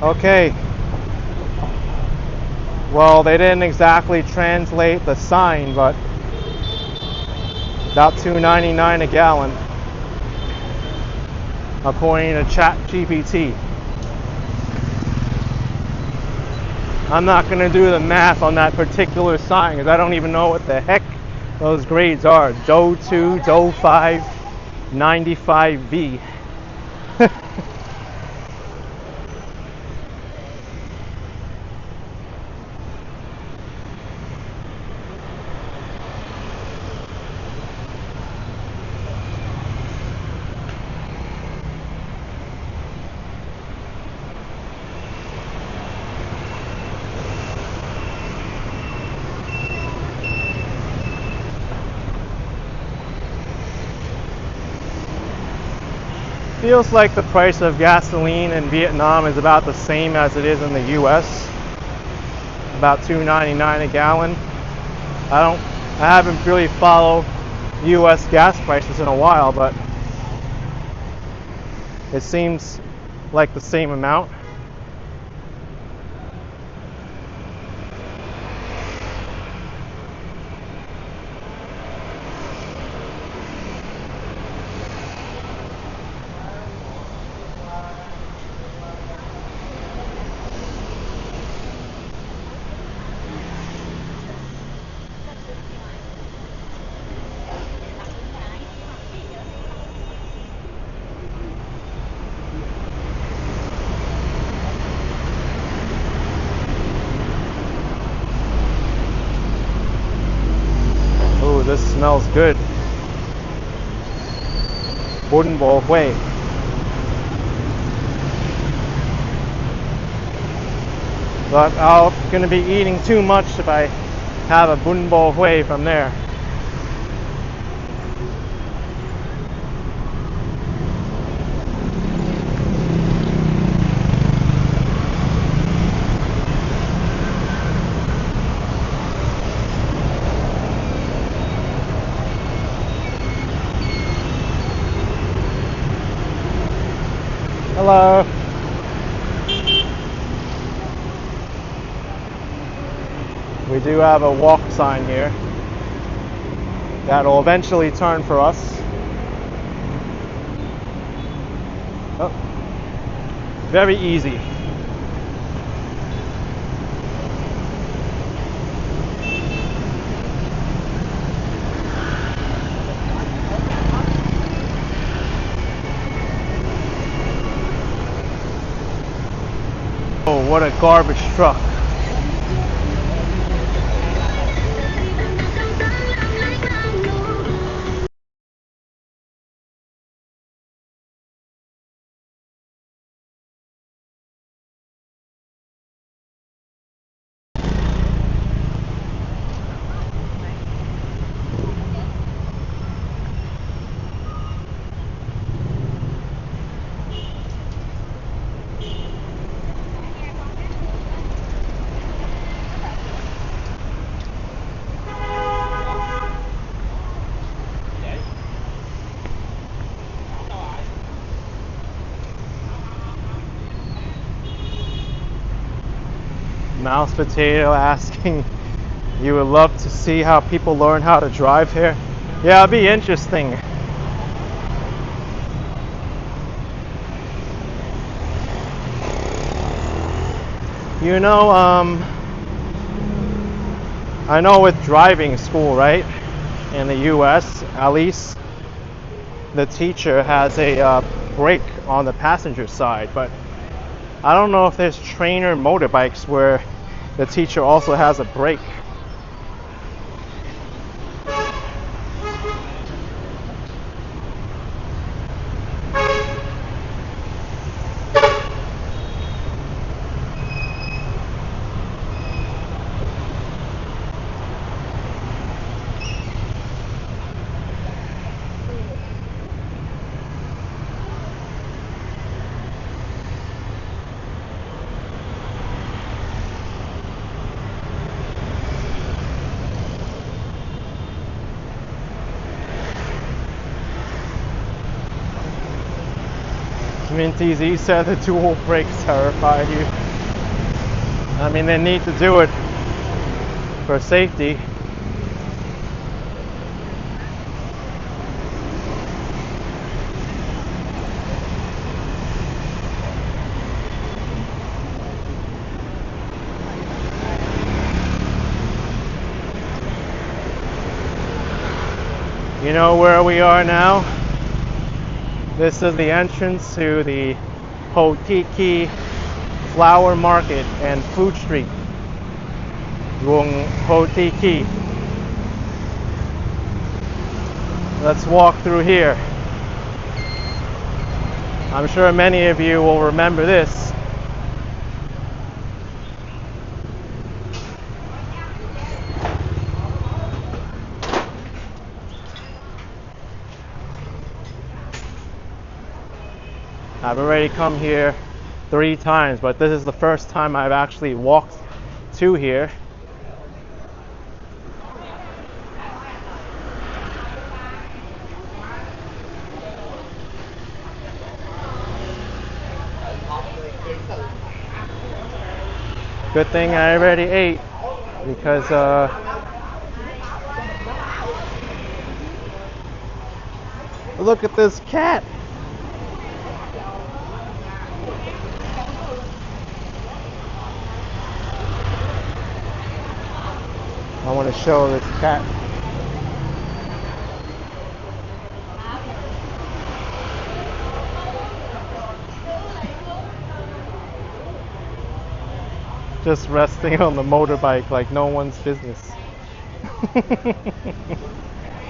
Okay. Well, they didn't exactly translate the sign, but about $2.99 a gallon, according to ChatGPT. I'm not going to do the math on that particular sign because I don't even know what the heck those grades are. DO 2, DO 5, 95V. Feels like the price of gasoline in Vietnam is about the same as it is in the US. About $2.99 a gallon. I haven't really followed US gas prices in a while, but it seems like the same amount. This smells good. Bun bò Huế. But I'm going to be eating too much if I have a bun bò Huế from there. Hello. We do have a walk sign here that'll eventually turn for us. Oh, very easy. Oh, what a garbage truck. Mouse Potato asking, you would love to see how people learn how to drive here? Yeah, it'd be interesting. You know, I know with driving school, right? In the US, at least, the teacher has a brake on the passenger side, but I don't know if there's trainer motorbikes where the teacher also has a brake. Minty Z said the dual brakes terrified you. I mean, they need to do it for safety. You know where we are now? This is the entrance to the Hotiki Flower Market and Food Street. Wong Hotiki. Let's walk through here. I'm sure many of you will remember this. I've already come here 3 times, but this is the first time I've actually walked to here. Good thing I already ate, because look at this cat. I want to show this cat. Just resting on the motorbike like no one's business.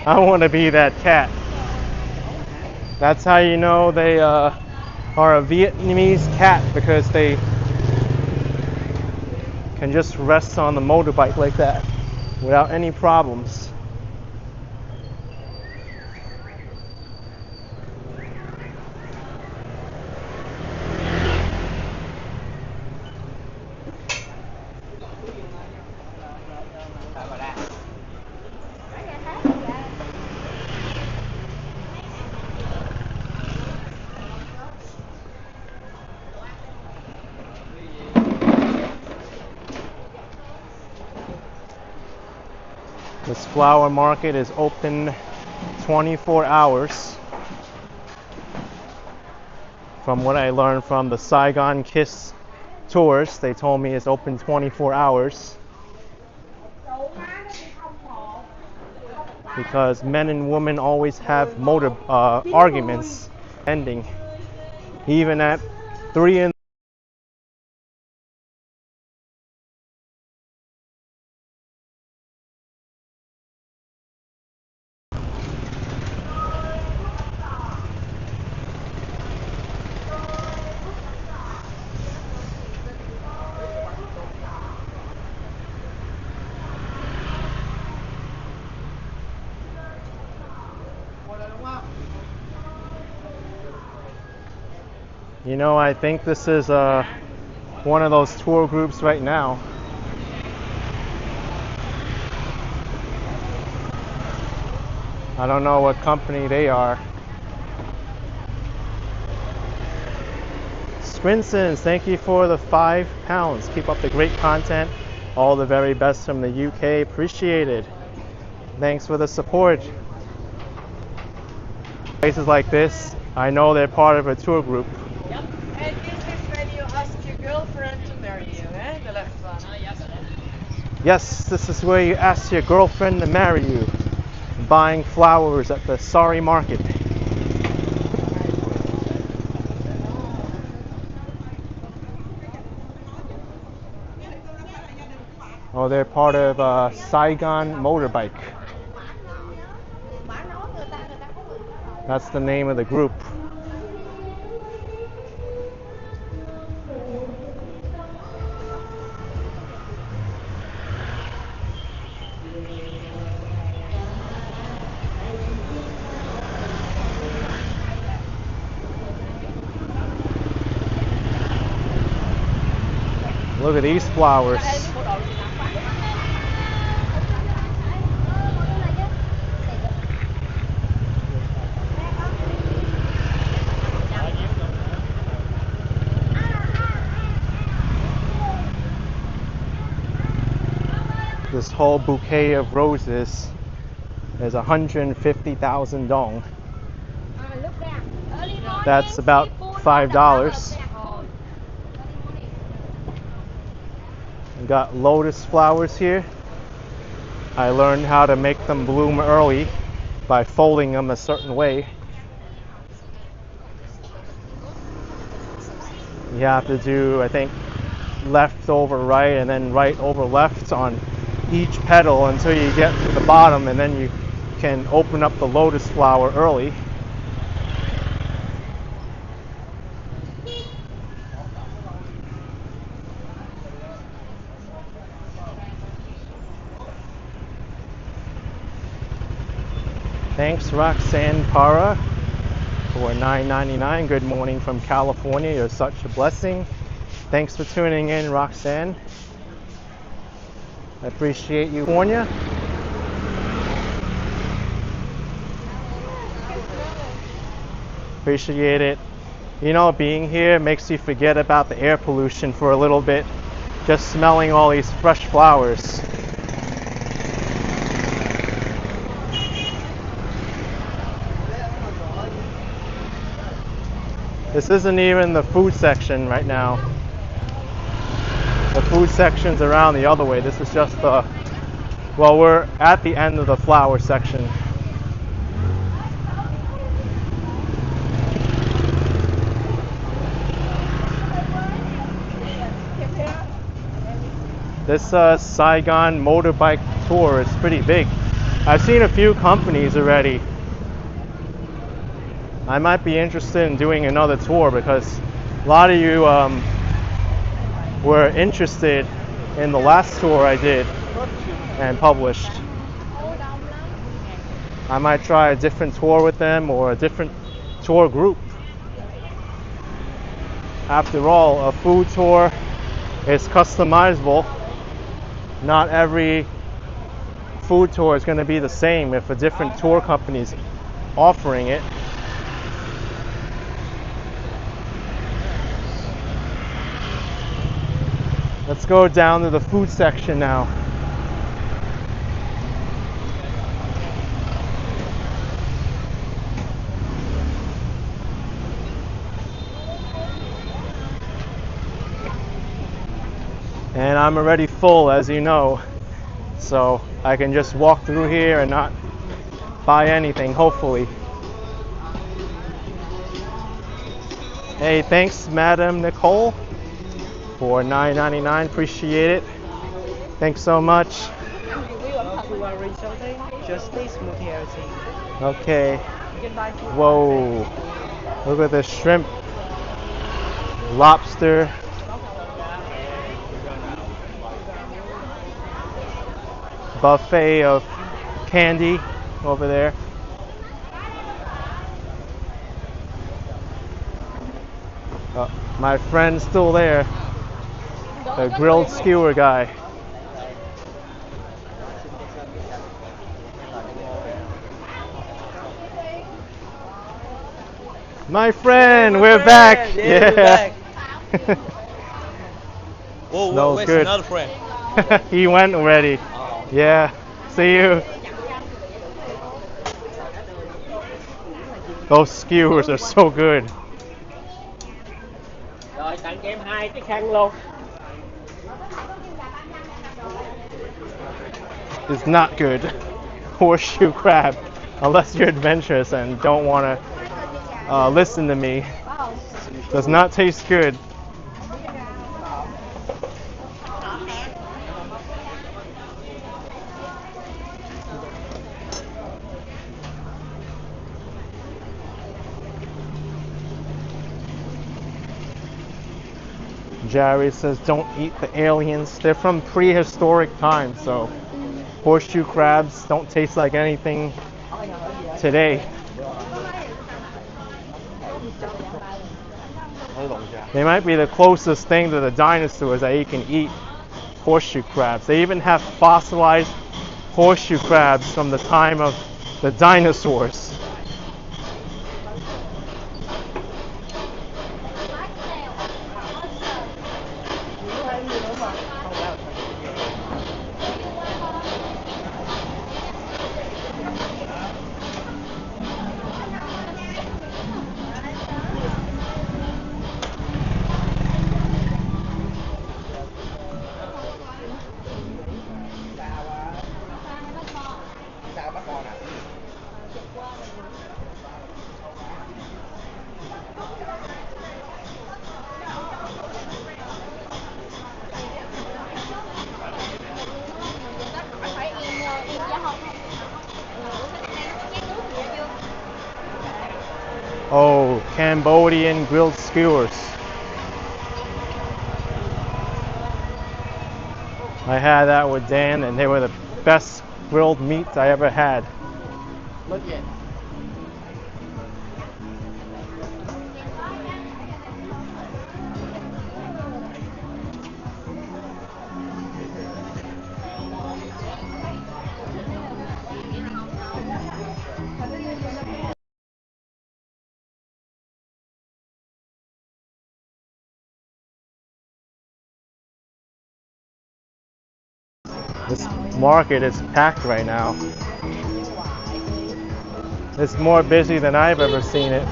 I want to be that cat. That's how you know they are a Vietnamese cat, because they can just rest on the motorbike like that without any problems. This flower market is open 24 hours. From what I learned from the Saigon Kiss tours, they told me it's open 24 hours. Because men and women always have arguments ending. Even at 3 in You know, I think this is one of those tour groups right now. I don't know what company they are. Sprinsons, thank you for the £5. Keep up the great content. All the very best from the UK. Appreciated. Thanks for the support. Places like this, I know they're part of a tour group. Yep. And this is when you ask your girlfriend to marry you, eh? The left one. Yes, this is where you ask your girlfriend to marry you. Buying flowers at the Sari Market. Oh, they're part of Saigon Motorbike. That's the name of the group. Look at these flowers. This whole bouquet of roses is 150,000 dong. That's about $5. We got lotus flowers here. I learned how to make them bloom early by folding them a certain way. You have to do, I think, left over right and then right over left on each petal until you get to the bottom, and then you can open up the lotus flower early. Thanks Roxanne Para for $9.99. Good morning from California. You're such a blessing. Thanks for tuning in, Roxanne. I appreciate you, California. Appreciate it. You know, being here makes you forget about the air pollution for a little bit. Just smelling all these fresh flowers. This isn't even the food section right now. The food section's around the other way. This is just the, well, we're at the end of the flower section. This Saigon motorbike tour is pretty big. I've seen a few companies already. I might be interested in doing another tour because a lot of you were interested in the last tour I did and published. I might try a different tour with them or a different tour group. After all, a food tour is customizable. Not every food tour is going to be the same if a different tour company is offering it. Let's go down to the food section now. And I'm already full, as you know, so I can just walk through here and not buy anything, hopefully. Hey, thanks, Madam Nicole, for $9.99. Appreciate it. Thanks so much. Okay. Whoa. Look at the shrimp, lobster. Buffet of candy over there. My friend's still there. The grilled skewer guy. My friend, we're back. Yeah. Oh, Smells where's good. another friend? He went already. Oh. Yeah. See you. Those skewers are so good. Rồi tặng cho em 2 cái khăn luôn. It's not good. Horseshoe crab. Unless you're adventurous and don't want to listen to me. Does not taste good. Jerry says don't eat the aliens. They're from prehistoric times, so horseshoe crabs don't taste like anything today. They might be the closest thing to the dinosaurs that you can eat. Horseshoe crabs. They even have fossilized horseshoe crabs from the time of the dinosaurs. Oh, Cambodian grilled skewers. I had that with Dan and they were the best grilled meat I ever had. This market is packed right now. It's more busy than I've ever seen it.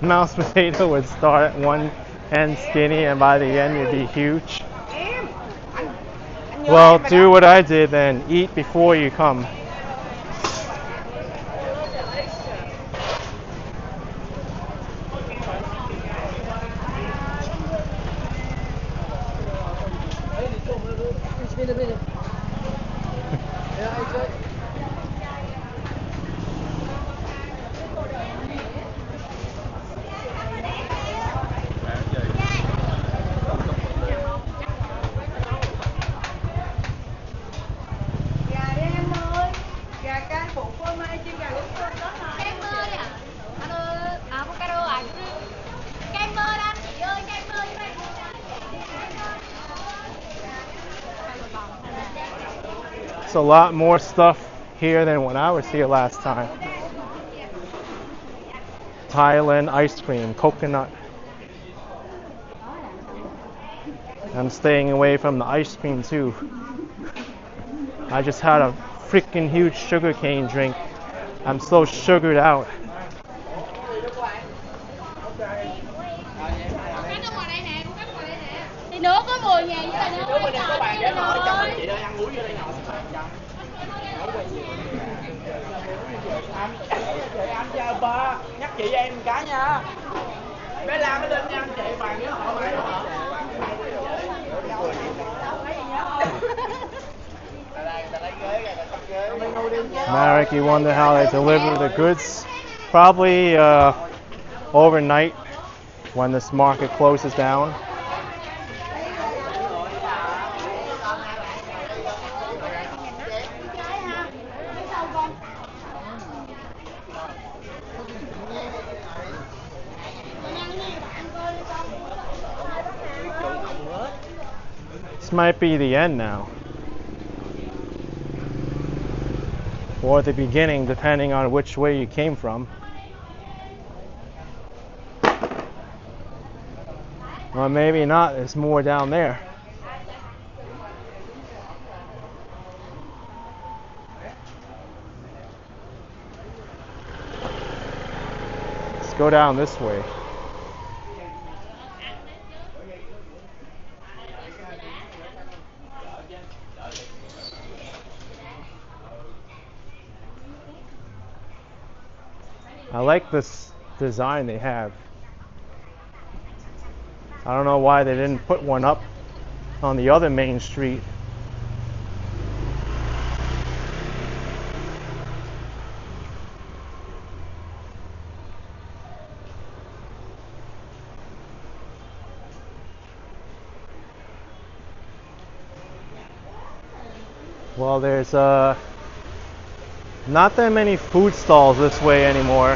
Mouse potato would start at one end skinny and by the end you'd be huge. Well, do what I did then. Eat before you come. It's a lot more stuff here than when I was here last time. Thailand ice cream, coconut. I'm staying away from the ice cream too. I just had a freaking huge sugarcane drink. I'm so sugared out. Nước có 10.000 với nước có các bạn để ngồi cho chị ơi ăn muối vô đây ngồi. Anh cho ba nhắc chị em một cái nha. Bé Lam nó lên nha anh chị bàn với họ vậy hả? Marek, you wonder how they deliver the goods? Probably overnight when this market closes down. This might be the end now. Or the beginning, depending on which way you came from. Or maybe not, there's more down there. Let's go down this way. I like this design they have. I don't know why they didn't put one up on the other main street. Well, there's not that many food stalls this way anymore.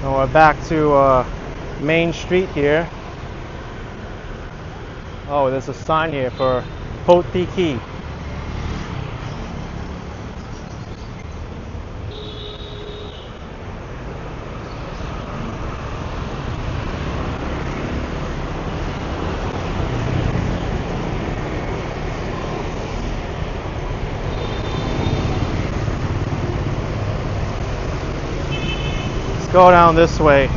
And we're back to Main Street here. Oh, there's a sign here for Potiki. Go down this way.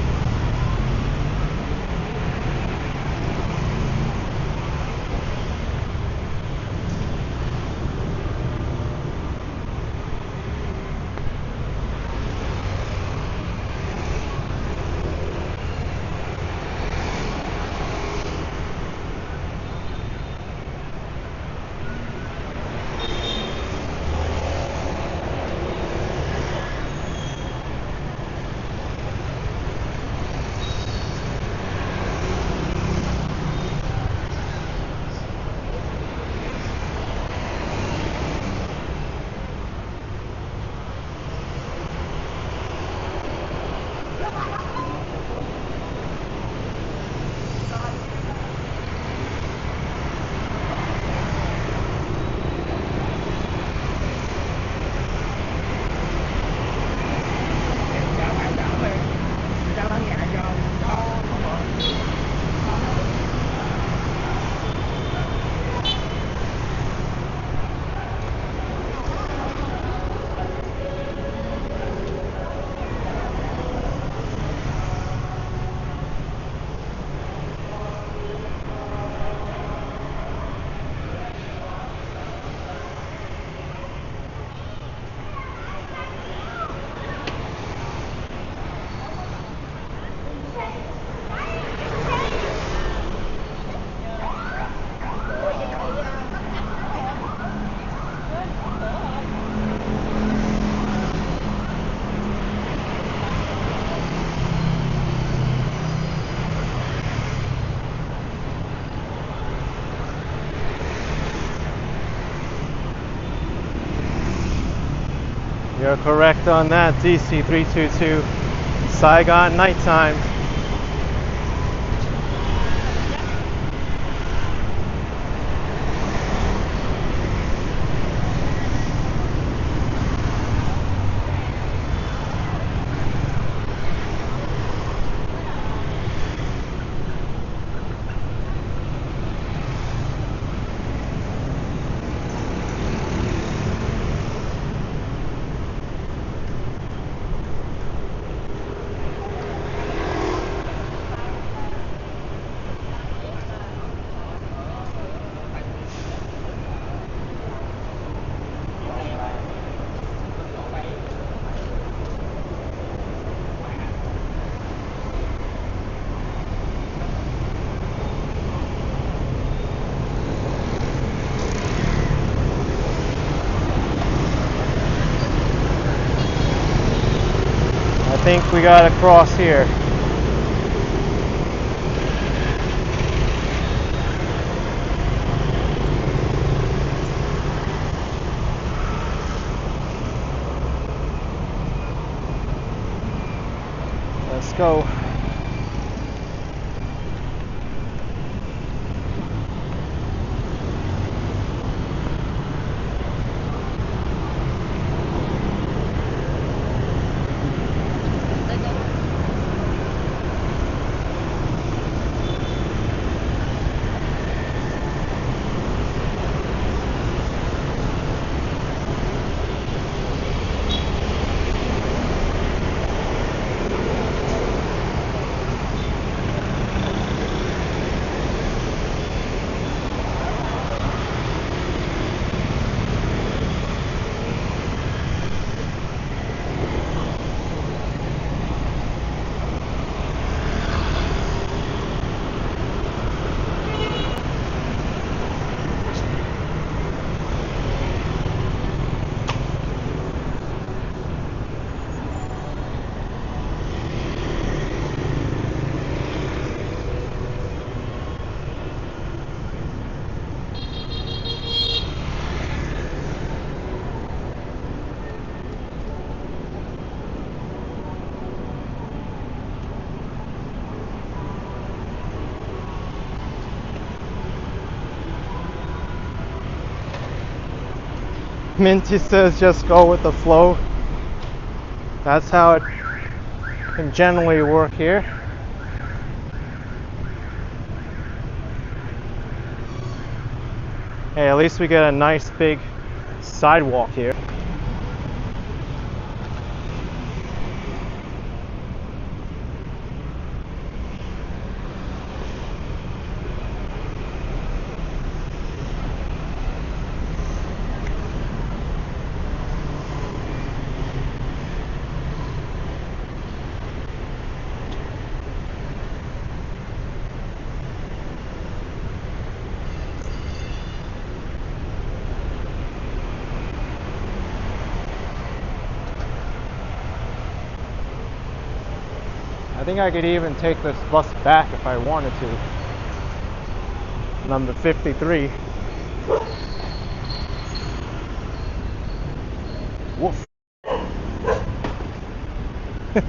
You're correct on that, DC 322, Saigon nighttime. think we gotta cross here. Let's go. Minty says just go with the flow. That's how it can generally work here. Hey, at least we get a nice big sidewalk here. I think I could even take this bus back if I wanted to. Number 53. Woof. I'm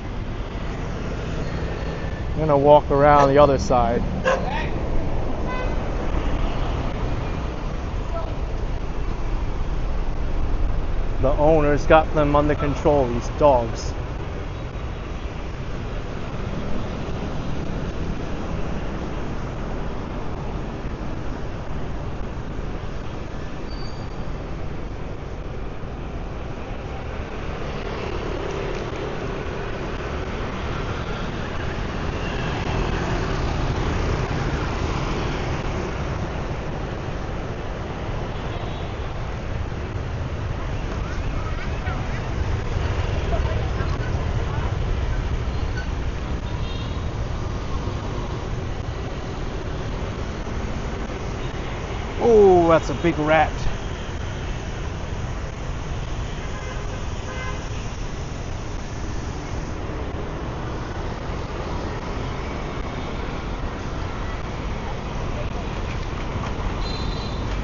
gonna walk around the other side. The owner's got them under control, these dogs. Oh, that's a big rat.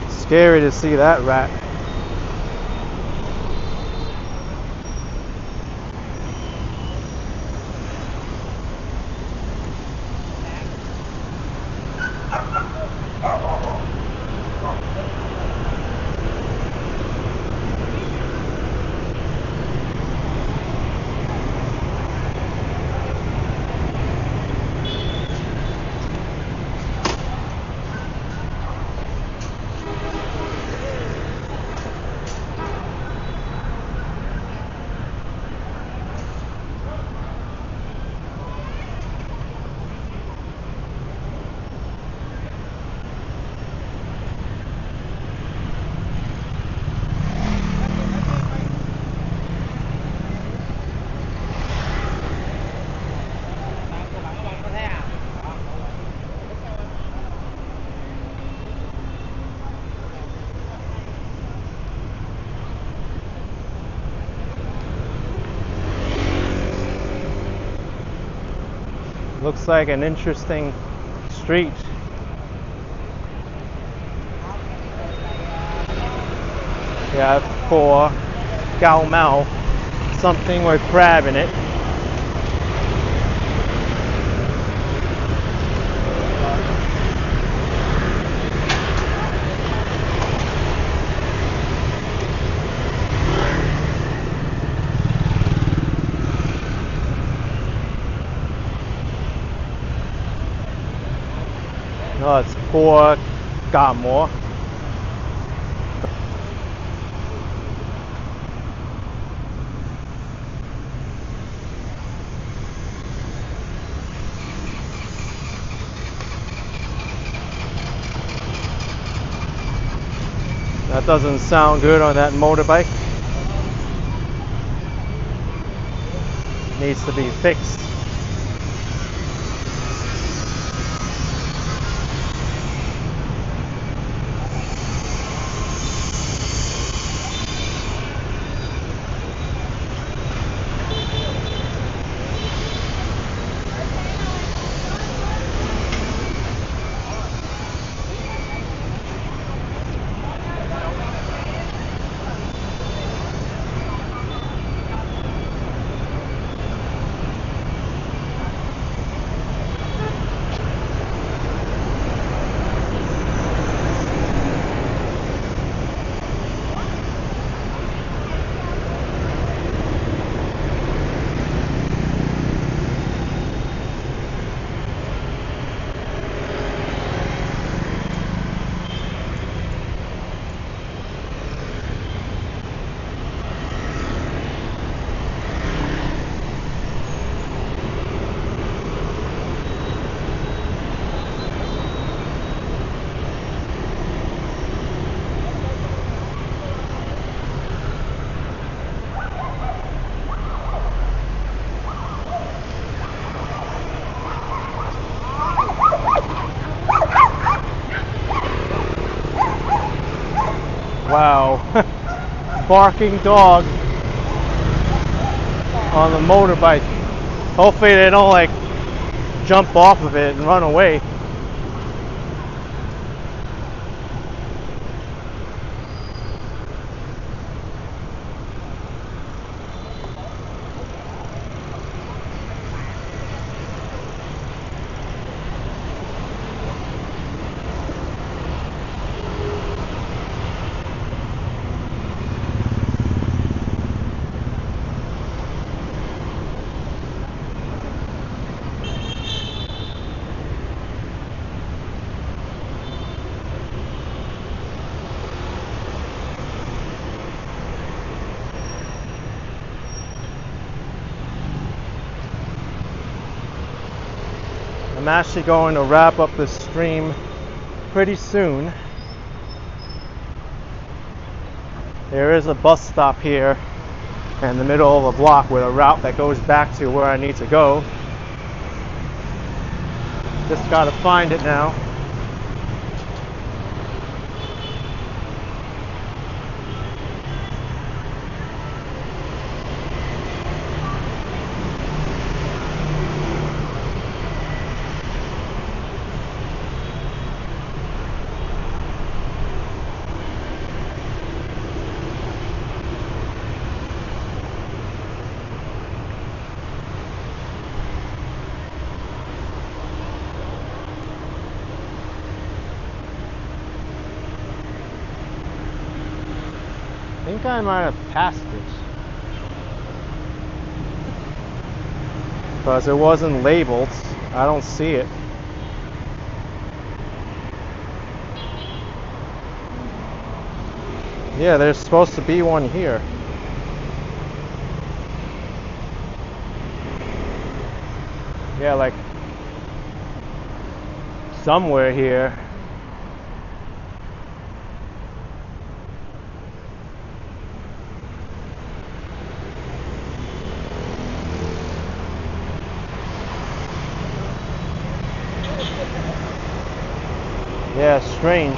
Scary to see that rat. Looks like an interesting street. Yeah, for Gao Mao, something with crab in it. No, it's for Gao Mo. That doesn't sound good on that motorbike. Needs to be fixed. Wow, barking dog on the motorbike. Hopefully they don't like jump off of it and run away. I'm actually going to wrap up this stream pretty soon. There is a bus stop here in the middle of a block with a route that goes back to where I need to go. Just gotta find it now. I think I might have passed it, because it wasn't labeled. I don't see it. Yeah, there's supposed to be one here. Yeah, like somewhere here. Yeah, strange.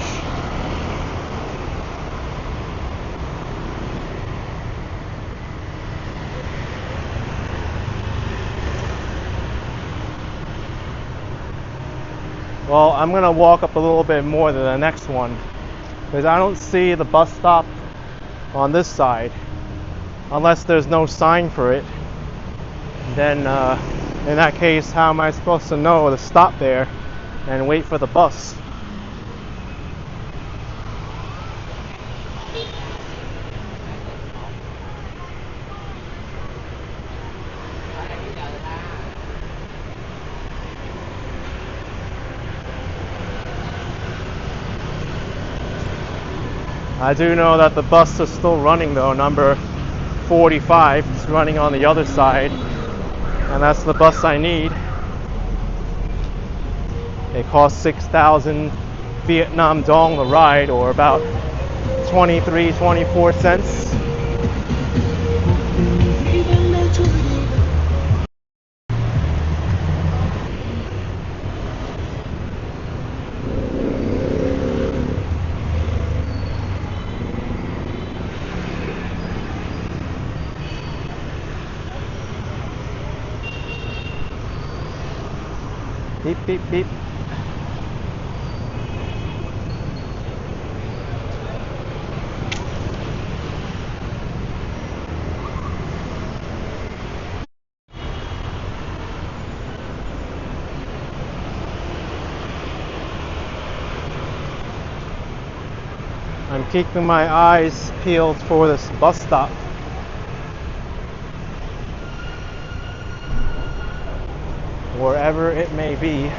Well, I'm gonna walk up a little bit more to the next one because I don't see the bus stop on this side unless there's no sign for it. Then in that case, how am I supposed to know to stop there and wait for the bus? I do know that the bus is still running though, number 45. It's running on the other side, and that's the bus I need. It costs 6,000 Vietnam dong the ride, or about 24 cents. Beep, beep, beep. I'm keeping my eyes peeled for this bus stop. Wherever it may be.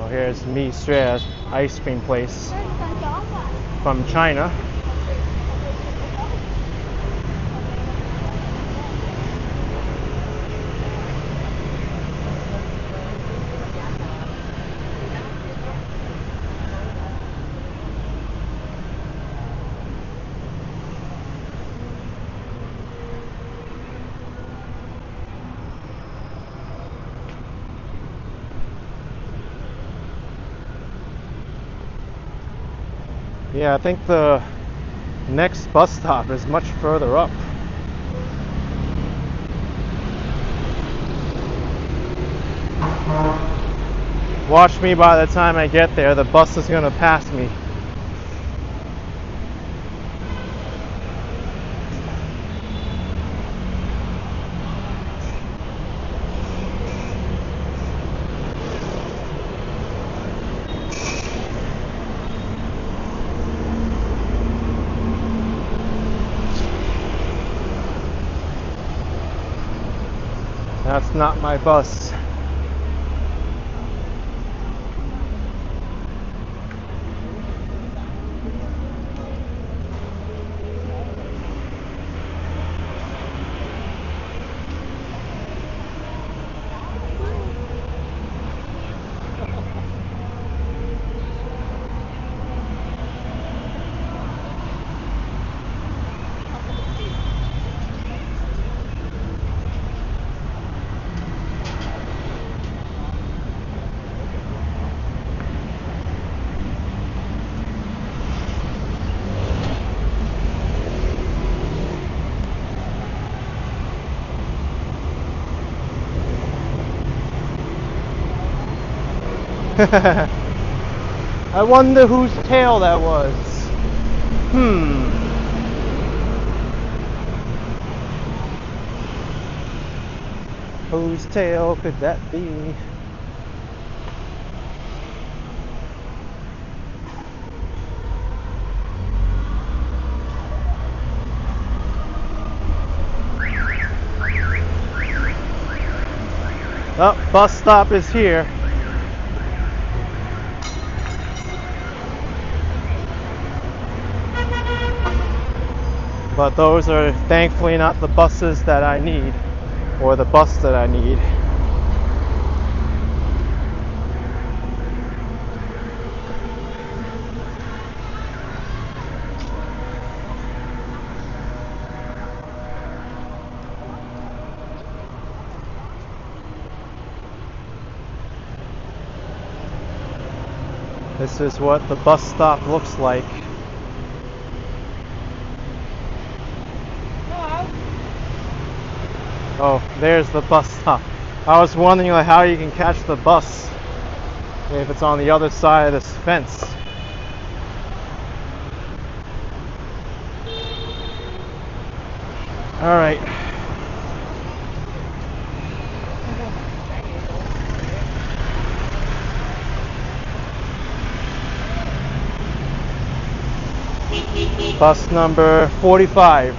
Here's Mi Sue ice cream place from China. Yeah, I think the next bus stop is much further up. Watch me, by the time I get there, the bus is gonna pass me. That's not my bus. I wonder whose tail that was. Whose tale could that be? Oh, bus stop is here. But those are thankfully not the buses that I need, or the bus that I need. This is what the bus stop looks like. Oh, there's the bus stop. I was wondering like how you can catch the bus if it's on the other side of this fence. All right. Bus number 45.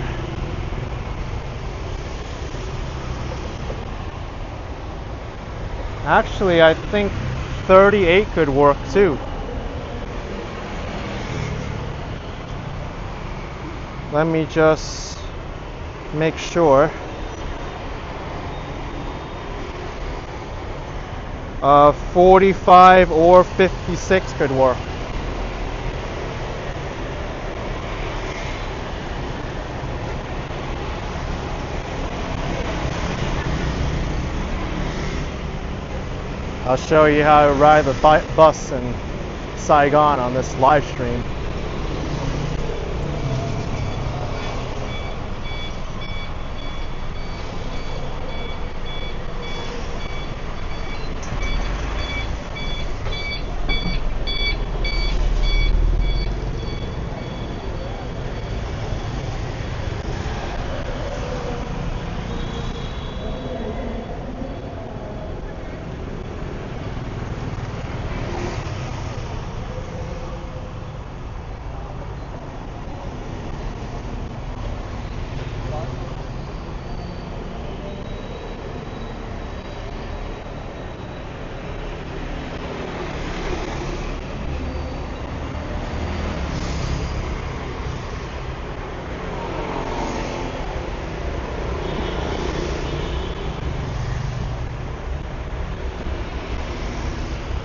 Actually, I think 38 could work too. Let me just make sure. 45 or 56 could work. I'll show you how to ride the bus in Saigon on this live stream.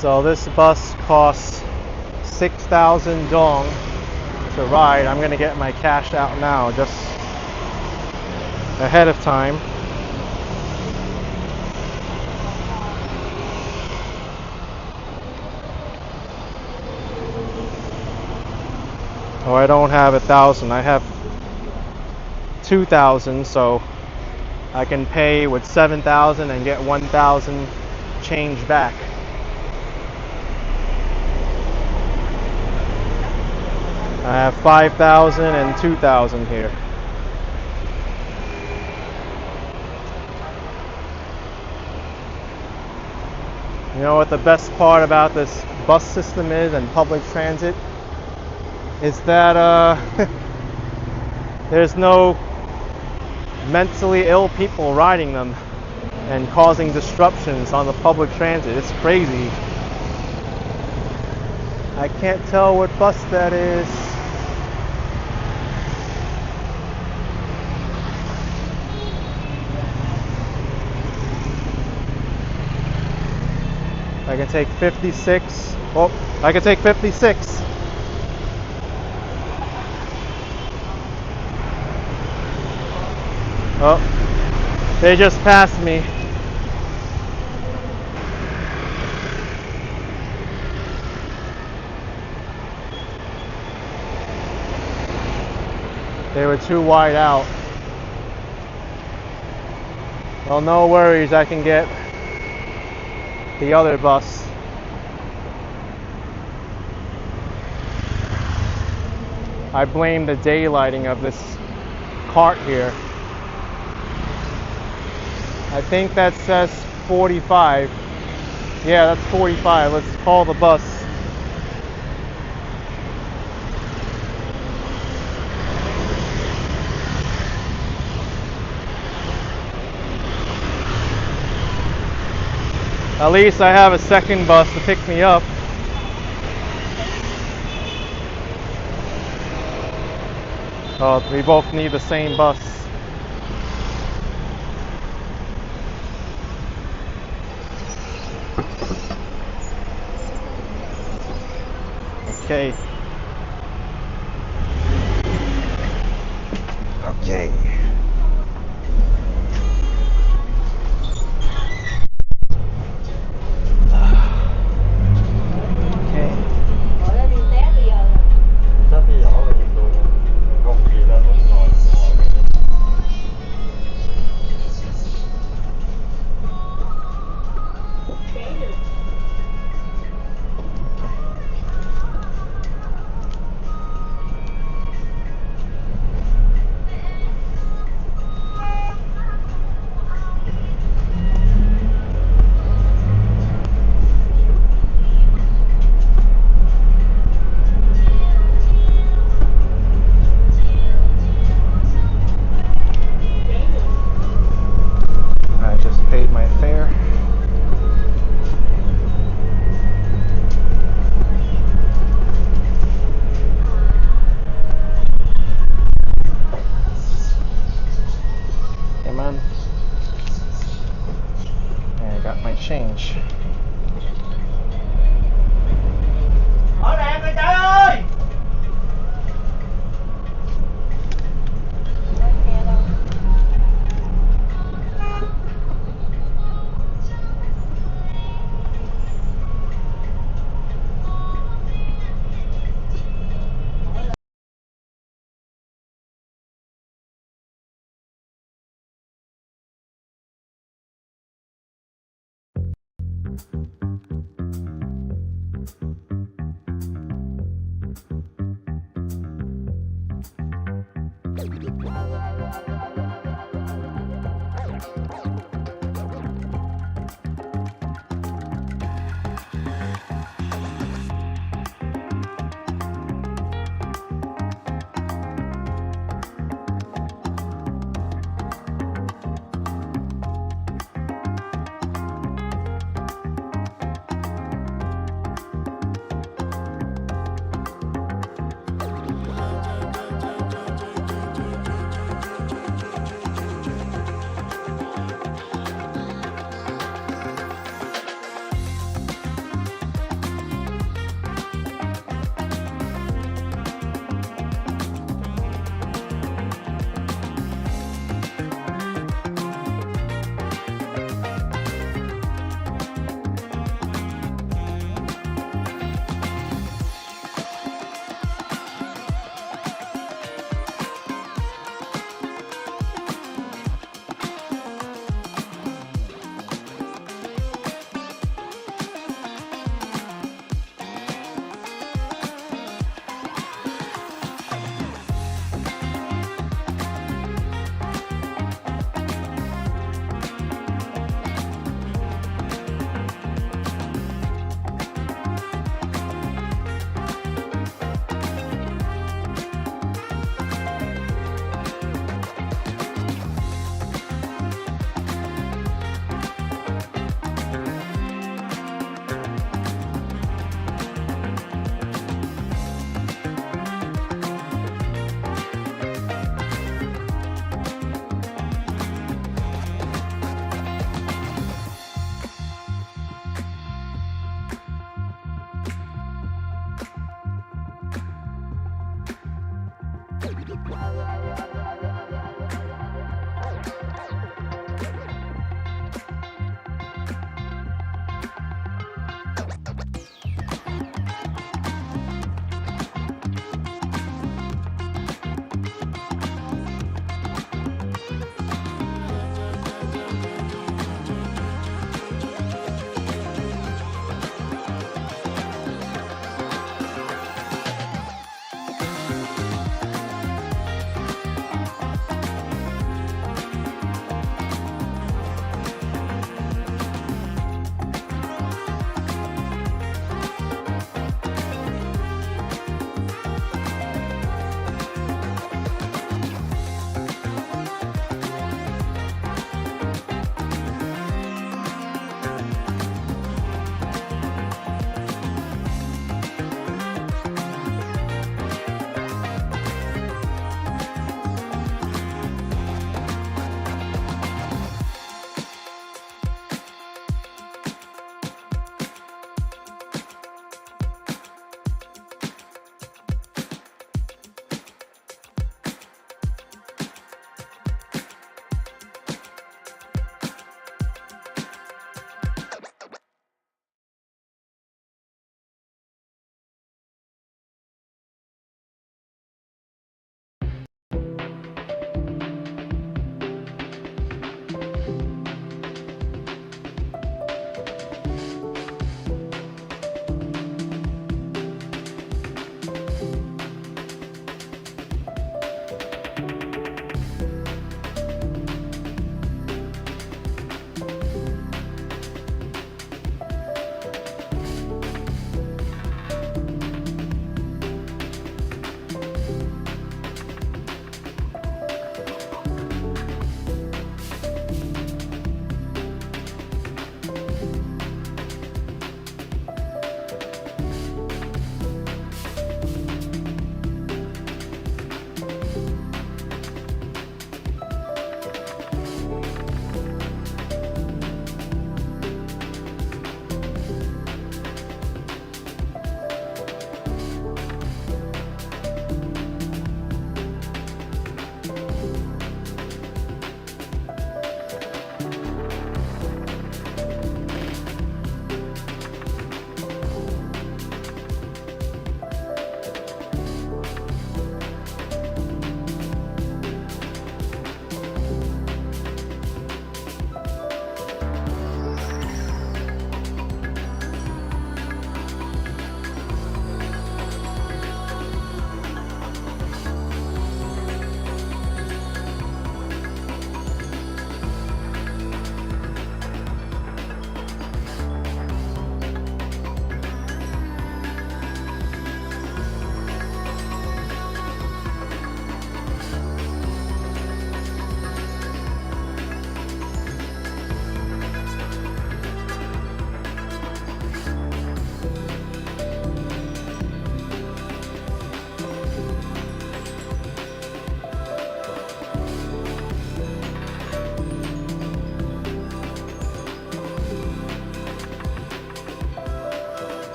So this bus costs 6,000 dong to ride. I'm gonna get my cash out now, just ahead of time. Oh, I don't have 1,000. I have 2,000, so I can pay with 7,000 and get 1,000 change back. I have 5,000 and 2,000 here. You know what the best part about this bus system is and public transit? Is that there's no mentally ill people riding them and causing disruptions on the public transit. It's crazy. I can't tell what bus that is. I can take 56. Oh, I can take 56. Oh, they just passed me. They were too wide out. Well, no worries, I can get the other bus. I blame the daylighting of this cart here. I think that says 45. Yeah, that's 45. Let's call the bus. At least I have a second bus to pick me up. Oh, we both need the same bus. Okay. Okay. Change. Mở đèn rồi trời ơi.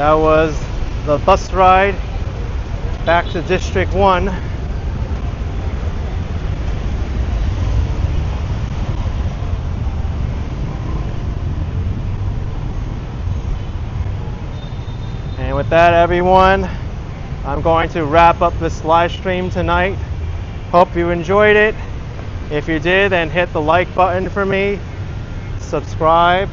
That was the bus ride back to District 1. And with that, everyone, I'm going to wrap up this live stream tonight. Hope you enjoyed it. If you did, then hit the like button for me, subscribe,